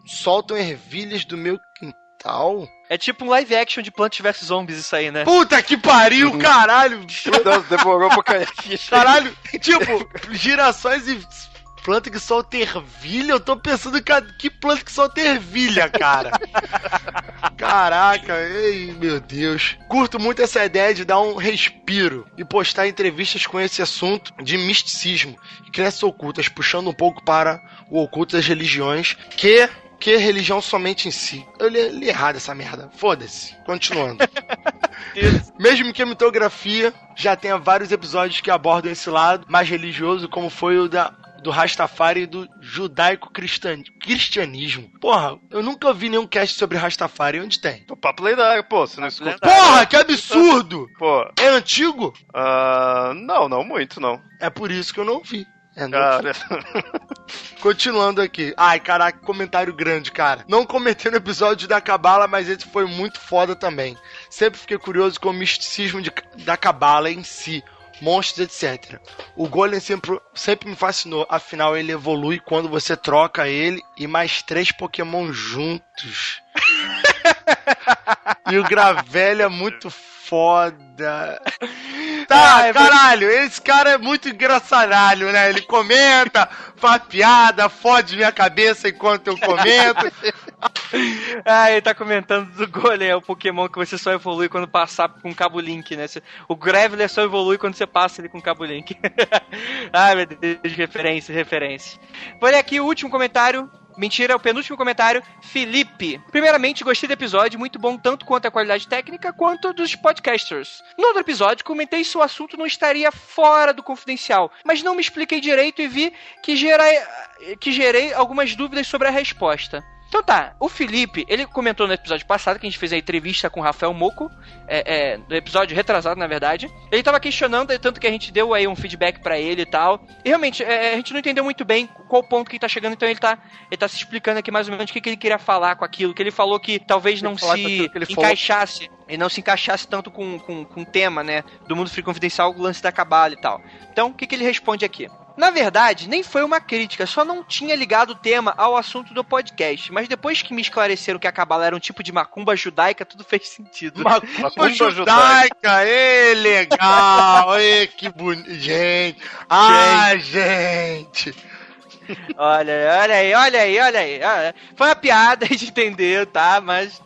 soltam ervilhas do meu quintal. É tipo um live action de Plants vs Zombies isso aí, né? Puta que pariu, caralho! Deus, demorou pra cair aqui. Caralho, tipo, girassóis e planta que solta ervilha, eu tô pensando que planta que solta ervilha, cara. Caraca, ei, meu Deus. Curto muito essa ideia de dar um respiro e postar entrevistas com esse assunto de misticismo e crenças ocultas, puxando um pouco para o oculto das religiões, que religião somente em si. Eu li errado essa merda. Foda-se. Continuando. Mesmo que a mitografia já tenha vários episódios que abordam esse lado mais religioso, como foi o do Rastafari e do judaico-cristianismo. Porra, eu nunca ouvi nenhum cast sobre Rastafari. Onde tem? O papo lendário, pô. Você não escuta? Porra, que absurdo! Pô. É antigo? Não muito, não. É por isso que eu não ouvi. Cara. Continuando aqui. Ai, caraca, comentário grande, cara. Não comentei no episódio da Cabala, mas esse foi muito foda também. Sempre fiquei curioso com o misticismo da Cabala em si, monstros, etc. O Golem sempre me fascinou, afinal ele evolui quando você troca ele e mais 3 Pokémon juntos. E o Gravelha é muito foda. Tá, caralho, esse cara é muito engraçadalho, né? Ele comenta, faz piada, fode minha cabeça enquanto eu comento. Ele tá comentando do Golem, é o Pokémon que você só evolui quando passar com Cabo Link, né? O Graveler só evolui quando você passa ele com Cabo Link. Ai, meu Deus, referência. Vou ler aqui o último comentário. Mentira, o penúltimo comentário, Felipe. Primeiramente, gostei do episódio, muito bom tanto quanto a qualidade técnica, quanto dos podcasters. No outro episódio, comentei se o assunto não estaria fora do confidencial, mas não me expliquei direito e vi que gerei algumas dúvidas sobre a resposta. Então tá, o Felipe, ele comentou no episódio passado, que a gente fez a entrevista com o Rafael Moco, no episódio retrasado, na verdade. Ele tava questionando, tanto que a gente deu aí um feedback pra ele e tal. E realmente, a gente não entendeu muito bem qual ponto que ele tá chegando, então ele tá se explicando aqui mais ou menos o que ele queria falar com aquilo, que ele falou que talvez não se encaixasse, e não se encaixasse tanto com o tema, né, do Mundo Freak Confidencial, o lance da Cabala e tal. Então, o que ele responde aqui? Na verdade, nem foi uma crítica, só não tinha ligado o tema ao assunto do podcast. Mas depois que me esclareceram que a Cabala era um tipo de macumba judaica, tudo fez sentido. Macumba judaica, legal, que bonito. Gente, gente. Olha aí. Foi uma piada, a gente entendeu, tá? Mas...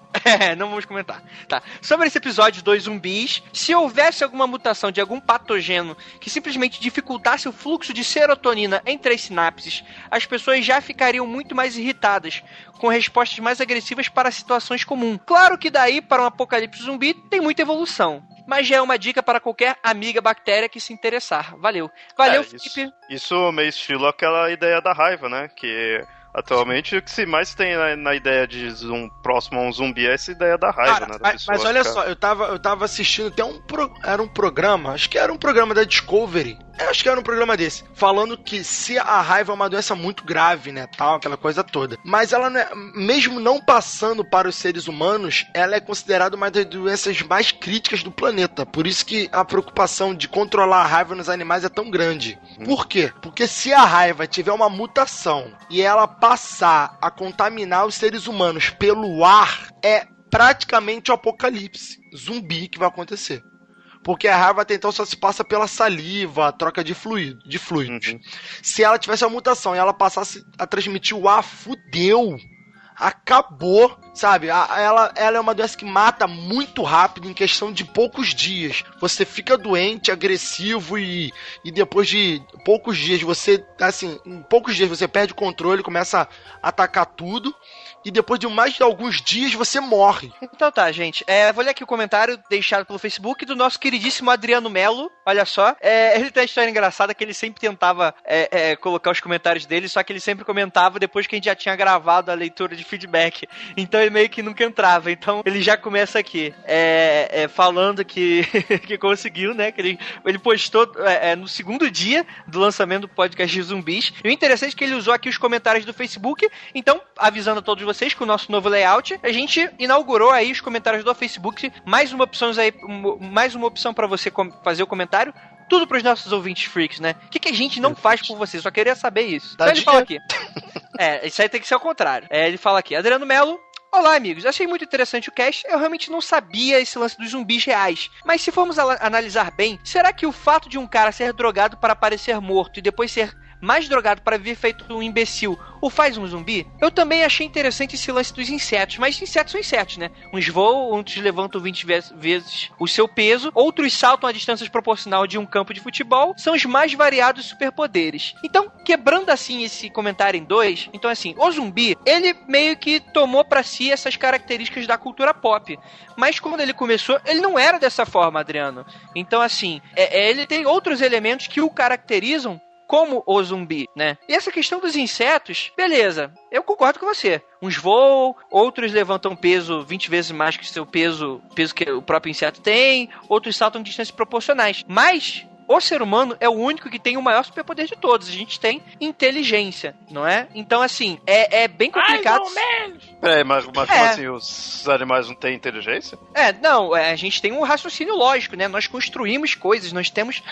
não vamos comentar. Tá. Sobre esse episódio dos zumbis, se houvesse alguma mutação de algum patogeno que simplesmente dificultasse o fluxo de serotonina entre as sinapses, as pessoas já ficariam muito mais irritadas, com respostas mais agressivas para situações comuns. Claro que daí, para um apocalipse zumbi, tem muita evolução. Mas já é uma dica para qualquer amiga bactéria que se interessar. Valeu, Felipe. Isso meio estilo aquela ideia da raiva, né? Que... Atualmente, o que se mais tem na ideia de próximo a um zumbi é essa ideia da raiva, cara, né? Mas olha só, eu tava assistindo até era um programa, acho que era um programa da Discovery, Eu acho que era um programa desse, falando que se a raiva é uma doença muito grave, né, tal, aquela coisa toda. Mas ela não é, mesmo não passando para os seres humanos, ela é considerada uma das doenças mais críticas do planeta. Por isso que a preocupação de controlar a raiva nos animais é tão grande. Por quê? Porque se a raiva tiver uma mutação e ela passar a contaminar os seres humanos pelo ar, é praticamente o apocalipse zumbi que vai acontecer. Porque a raiva até então só se passa pela saliva, a troca de fluidos. Se ela tivesse uma mutação e ela passasse a transmitir o ar, fudeu. Acabou, sabe? Ela é uma doença que mata muito rápido, em questão de poucos dias. Você fica doente, agressivo e depois de poucos dias você, assim, em poucos dias você perde o controle, começa a atacar tudo. E depois de mais de alguns dias você morre. Então tá, gente. Vou ler aqui o comentário deixado pelo Facebook do nosso queridíssimo Adriano Melo. Olha só. Ele tem uma história engraçada que ele sempre tentava colocar os comentários dele, só que ele sempre comentava depois que a gente já tinha gravado a leitura de feedback. Então ele meio que nunca entrava. Então ele já começa aqui falando que conseguiu, né? Que ele postou no segundo dia do lançamento do podcast de zumbis. E o interessante é que ele usou aqui os comentários do Facebook. Então, avisando a todos vocês que o nosso novo layout, a gente inaugurou aí os comentários do Facebook, mais uma opção para você fazer o comentário, tudo pros nossos ouvintes freaks, né? O que a gente não faz por você? Só queria saber isso. Então ele fala aqui. Isso aí tem que ser ao contrário. Ele fala aqui, Adriano Melo. Olá, amigos. Achei muito interessante o cast. Eu realmente não sabia esse lance dos zumbis reais. Mas se formos analisar bem, será que o fato de um cara ser drogado para parecer morto e depois ser mais drogado para vir feito um imbecil o faz um zumbi? Eu também achei interessante esse lance dos insetos, mas insetos são insetos, né? Uns voam, outros levantam 20 vezes o seu peso, outros saltam a distância proporcional de um campo de futebol, são os mais variados superpoderes. Então, quebrando assim esse comentário em dois, então assim, o zumbi, ele meio que tomou pra si essas características da cultura pop, mas quando ele começou, ele não era dessa forma, Adriano. Então assim, ele tem outros elementos que o caracterizam como o zumbi, né? E essa questão dos insetos, beleza, eu concordo com você. Uns voam, outros levantam peso 20 vezes mais que o seu peso que o próprio inseto tem, outros saltam distâncias proporcionais. Mas o ser humano é o único que tem o maior superpoder de todos. A gente tem inteligência, não é? Então, assim, é bem complicado. Mais ou menos. Mas como assim, os animais não têm inteligência? Não, a gente tem um raciocínio lógico, né? Nós construímos coisas, nós temos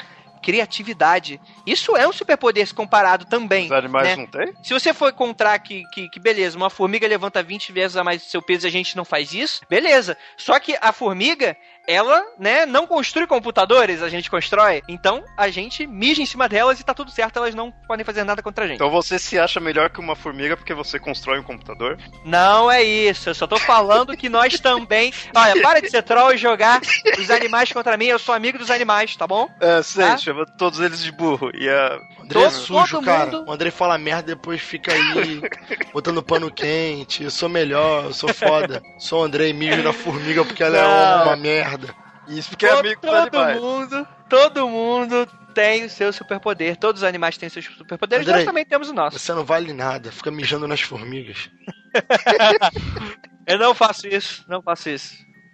criatividade. Isso é um superpoder se comparado também. Os animais, né? Não tem? Se você for encontrar que beleza, uma formiga levanta 20 vezes a mais do seu peso e a gente não faz isso, beleza. Só que a formiga, ela, né, não construi computadores, a gente constrói. Então, a gente mija em cima delas e tá tudo certo, elas não podem fazer nada contra a gente. Então você se acha melhor que uma formiga porque você constrói um computador? Não é isso, eu só tô falando que nós também... Olha, para de ser troll e jogar os animais contra mim, eu sou amigo dos animais, tá bom? Sei, tá? Chama todos eles de burro. E O André é sujo, cara. O André fala merda e depois fica aí botando pano quente. Eu sou melhor, eu sou foda. Sou o André e mijo na formiga porque ela é uma merda. Isso porque é amigo dos animais. Todo mundo tem o seu superpoder. Todos os animais têm seus superpoderes. André, nós também temos o nosso. Você não vale nada. Fica mijando nas formigas. Eu não faço isso.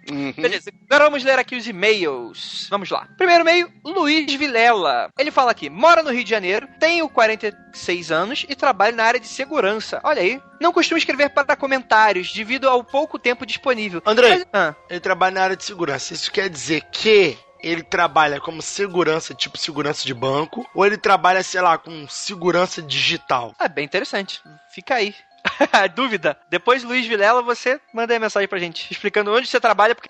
Uhum. Beleza, agora vamos ler aqui os e-mails. Vamos lá. Primeiro e-mail, Luiz Vilela. Ele fala aqui, mora no Rio de Janeiro, tenho 46 anos e trabalho na área de segurança. Olha aí. Não costumo escrever para comentários devido ao pouco tempo disponível. André, ele trabalha na área de segurança. Isso quer dizer que ele trabalha como segurança, tipo segurança de banco, ou ele trabalha, sei lá, com segurança digital? Bem interessante. Fica aí. Dúvida? Depois, Luiz Vilela, você manda aí a mensagem pra gente, explicando onde você trabalha, porque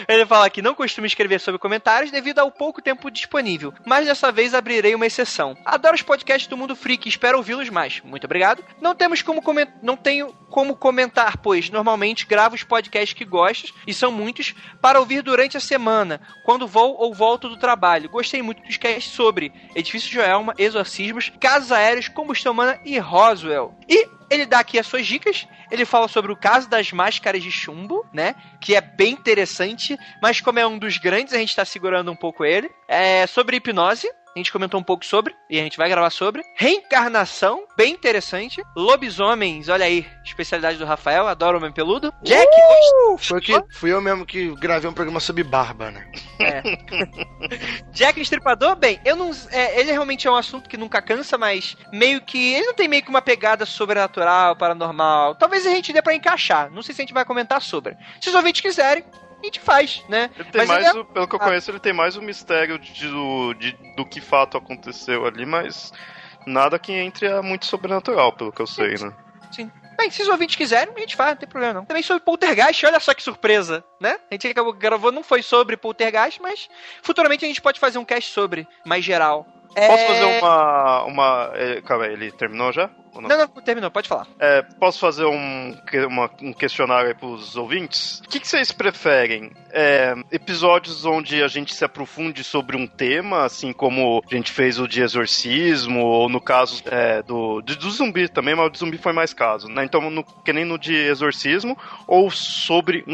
ele fala que não costuma escrever sobre comentários devido ao pouco tempo disponível, mas dessa vez abrirei uma exceção. Adoro os podcasts do Mundo Freak e espero ouvi-los mais. Muito obrigado. Não tenho como comentar, pois normalmente gravo os podcasts que gosto, e são muitos, para ouvir durante a semana, quando vou ou volto do trabalho. Gostei muito dos casts sobre Edifício Joelma, Exorcismos, Casos Aéreos, Combustão Humana e Roswell. E ele dá aqui as suas dicas, ele fala sobre o caso das máscaras de chumbo, né, que é bem interessante, mas como é um dos grandes, a gente tá segurando um pouco ele. Sobre hipnose, a gente comentou um pouco sobre, e a gente vai gravar sobre. Reencarnação, bem interessante. Lobisomens, olha aí, especialidade do Rafael, adoro homem peludo. Jack... Fui eu mesmo que gravei um programa sobre barba, né? Jack Estripador, bem, eu não... ele realmente é um assunto que nunca cansa, mas meio que... Ele não tem meio que uma pegada sobrenatural, paranormal. Talvez a gente dê pra encaixar. Não sei se a gente vai comentar sobre. Se os ouvintes quiserem, a gente faz, né? Ele tem pelo que eu conheço, ele tem mais o mistério do que fato aconteceu ali, mas nada que entre a muito sobrenatural, pelo que eu sei, né? Sim. Bem, se os ouvintes quiserem, a gente faz, não tem problema não. Também sobre Poltergeist, olha só que surpresa, né? A gente gravou, não foi sobre Poltergeist, mas futuramente a gente pode fazer um cast sobre, mais geral. Posso fazer uma... Calma aí, ele terminou já? Não, terminou, pode falar. Posso fazer um questionário aí pros ouvintes? O que vocês preferem? Episódios onde a gente se aprofunde sobre um tema, assim como a gente fez o de exorcismo, ou no caso do zumbi também, mas o de zumbi foi mais caso, né? Então, que nem no de exorcismo, ou sobre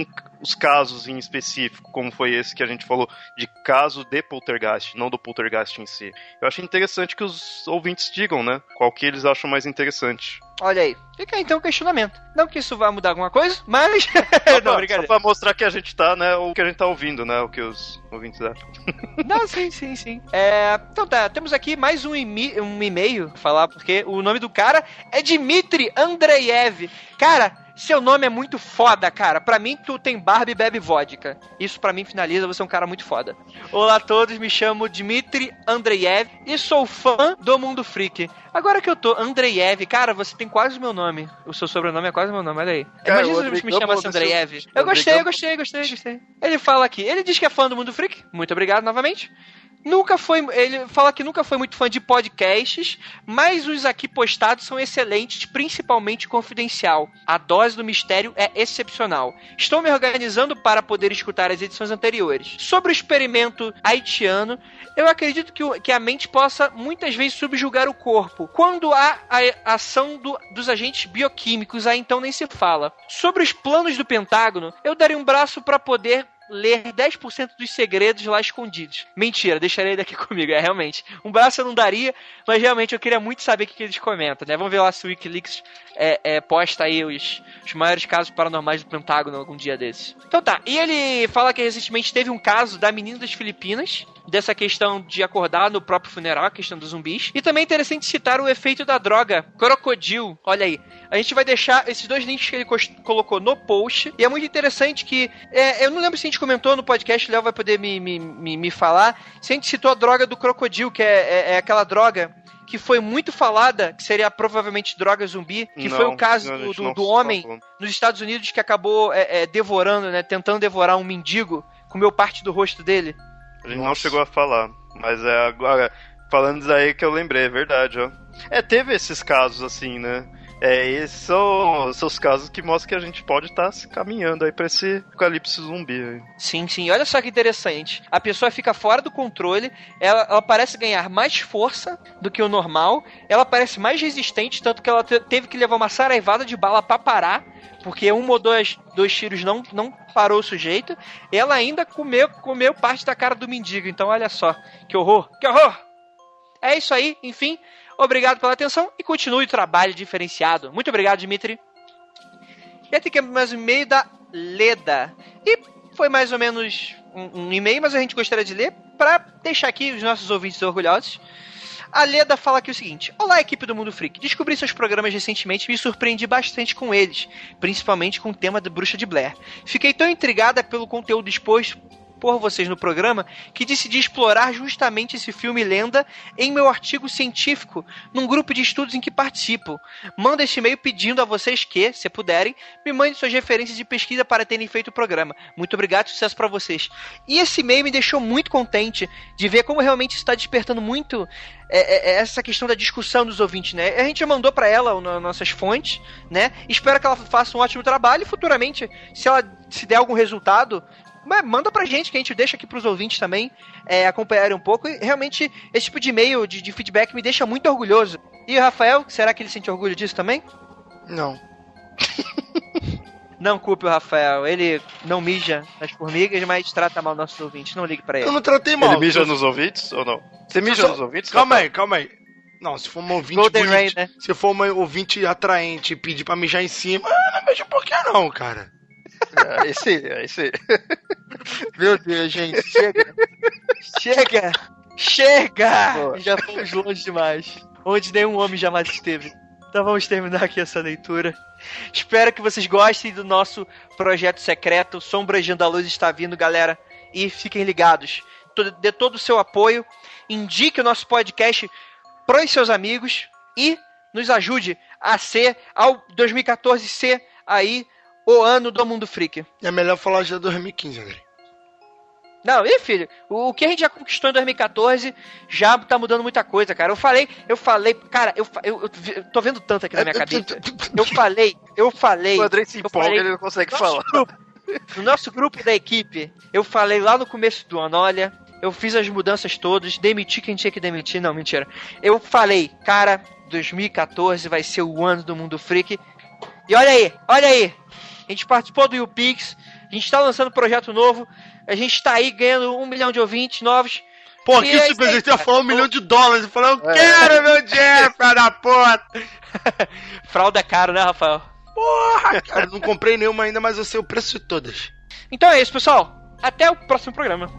os casos em específico, como foi esse que a gente falou, de caso de poltergeist, não do poltergeist em si. Eu acho interessante que os ouvintes digam, né? Qual que eles acham mais interessante. Olha aí. Fica aí então o questionamento. Não que isso vá mudar alguma coisa, mas... Não, só pra mostrar que a gente tá, né? O que a gente tá ouvindo, né? O que os ouvintes acham. Não, sim. Então tá, temos aqui mais um e-mail pra falar, porque o nome do cara é Dmitry Andreev. Cara, seu nome é muito foda, cara. Pra mim, tu tem barba e bebe vodka. Isso pra mim finaliza, você é um cara muito foda. Olá a todos, me chamo Dmitry Andreev e sou fã do Mundo Freak. Agora que eu tô Andreev, cara, você tem quase o meu nome. O seu sobrenome é quase o meu nome, olha aí. Cara, imagina se me chamasse Andreev. Eu gostei. Ele fala aqui, ele diz que é fã do Mundo Freak. Muito obrigado novamente. Ele fala que nunca foi muito fã de podcasts, mas os aqui postados são excelentes, principalmente Confidencial. A dose do mistério é excepcional. Estou me organizando para poder escutar as edições anteriores. Sobre o experimento haitiano, eu acredito que a mente possa muitas vezes subjugar o corpo. Quando há a ação dos agentes bioquímicos, aí então nem se fala. Sobre os planos do Pentágono, eu daria um braço para poder ler 10% dos segredos lá escondidos. Mentira, deixarei ele aqui comigo. Realmente. Um braço eu não daria, mas realmente eu queria muito saber o que eles comentam, né? Vamos ver lá se o Wikileaks posta aí os maiores casos paranormais do Pentágono algum dia desses. Então tá, e ele fala que recentemente teve um caso da menina das Filipinas, dessa questão de acordar no próprio funeral, a questão dos zumbis. E também é interessante citar o efeito da droga Crocodile. Olha aí. A gente vai deixar esses dois links que ele colocou no post. E é muito interessante que... eu não lembro se a gente comentou no podcast, o Léo vai poder me falar. Se a gente citou a droga do Crocodile, que é aquela droga que foi muito falada, que seria provavelmente droga zumbi, que foi o caso do homem nos Estados Unidos que acabou devorando, né? Tentando devorar um mendigo, comeu parte do rosto dele. A gente não chegou a falar, mas agora, falando isso aí que eu lembrei, é verdade, ó. Teve esses casos assim, né? Esses são os casos que mostram que a gente pode estar se caminhando aí pra esse apocalipse zumbi aí. Sim, olha só que interessante. A pessoa fica fora do controle, ela parece ganhar mais força do que o normal, ela parece mais resistente, tanto que ela teve que levar uma saraivada de bala pra parar, porque um ou dois tiros não parou o sujeito, e ela ainda comeu parte da cara do mendigo. Então olha só, que horror! É isso aí, enfim. Obrigado pela atenção e continue o trabalho diferenciado. Muito obrigado, Dmitry. E até que mais um e-mail da Leda. E foi mais ou menos um e-mail, mas a gente gostaria de ler para deixar aqui os nossos ouvintes orgulhosos. A Leda fala aqui o seguinte: olá, equipe do Mundo Freak. Descobri seus programas recentemente e me surpreendi bastante com eles, principalmente com o tema da Bruxa de Blair. Fiquei tão intrigada pelo conteúdo exposto por vocês no programa, que decidi explorar justamente esse filme lenda em meu artigo científico, num grupo de estudos em que participo. Mando este e-mail pedindo a vocês que, se puderem, me mandem suas referências de pesquisa para terem feito o programa. Muito obrigado e sucesso para vocês. E esse e-mail me deixou muito contente de ver como realmente está despertando muito essa questão da discussão dos ouvintes, né? A gente já mandou para ela nossas fontes, né? Espero que ela faça um ótimo trabalho e futuramente, se der algum resultado, manda pra gente, que a gente deixa aqui pros ouvintes também acompanharem um pouco. E realmente, esse tipo de e-mail, de feedback, me deixa muito orgulhoso. E o Rafael, será que ele sente orgulho disso também? Não. Não culpe o Rafael. Ele não mija nas formigas, mas trata mal nossos ouvintes. Não ligue pra ele. Eu não tratei mal. Ele mija nos ouvintes ou não? Você mija nos ouvintes? Calma aí. Não, se for uma ouvinte Golden bonita, Rain, né? se for uma ouvinte atraente e pedir pra mijar em cima, não vejo por que não, cara. É esse aí. Meu Deus, gente. Chega! Boa. Já fomos longe demais. Onde nenhum homem jamais esteve. Então vamos terminar aqui essa leitura. Espero que vocês gostem do nosso projeto secreto. Sombras de Andaluz está vindo, galera. E fiquem ligados. Dê todo o seu apoio. Indique o nosso podcast para os seus amigos. E nos ajude a ser, ao 2014, ser aí o ano do Mundo Freak. É melhor falar já 2015, André. Não, e filho, o que a gente já conquistou em 2014 já tá mudando muita coisa, cara. Eu falei, cara, eu tô vendo tanto aqui na minha cabeça. Eu falei. O Andrei se empolga, ele não consegue falar. No nosso grupo da equipe, eu falei lá no começo do ano, olha, eu fiz as mudanças todas, demiti quem tinha que demitir, não, mentira. Eu falei, cara, 2014 vai ser o ano do Mundo Freak. E olha aí. A gente participou do YouPix, a gente tá lançando um projeto novo, a gente tá aí ganhando 1 milhão de ouvintes novos. Pô, que simplesmente ia falar $1 milhão. Eu falei, eu quero meu dinheiro, filho da puta. Fralda é caro, né, Rafael? Porra, cara, não comprei nenhuma ainda, mas eu sei o preço de todas. Então é isso, pessoal. Até o próximo programa.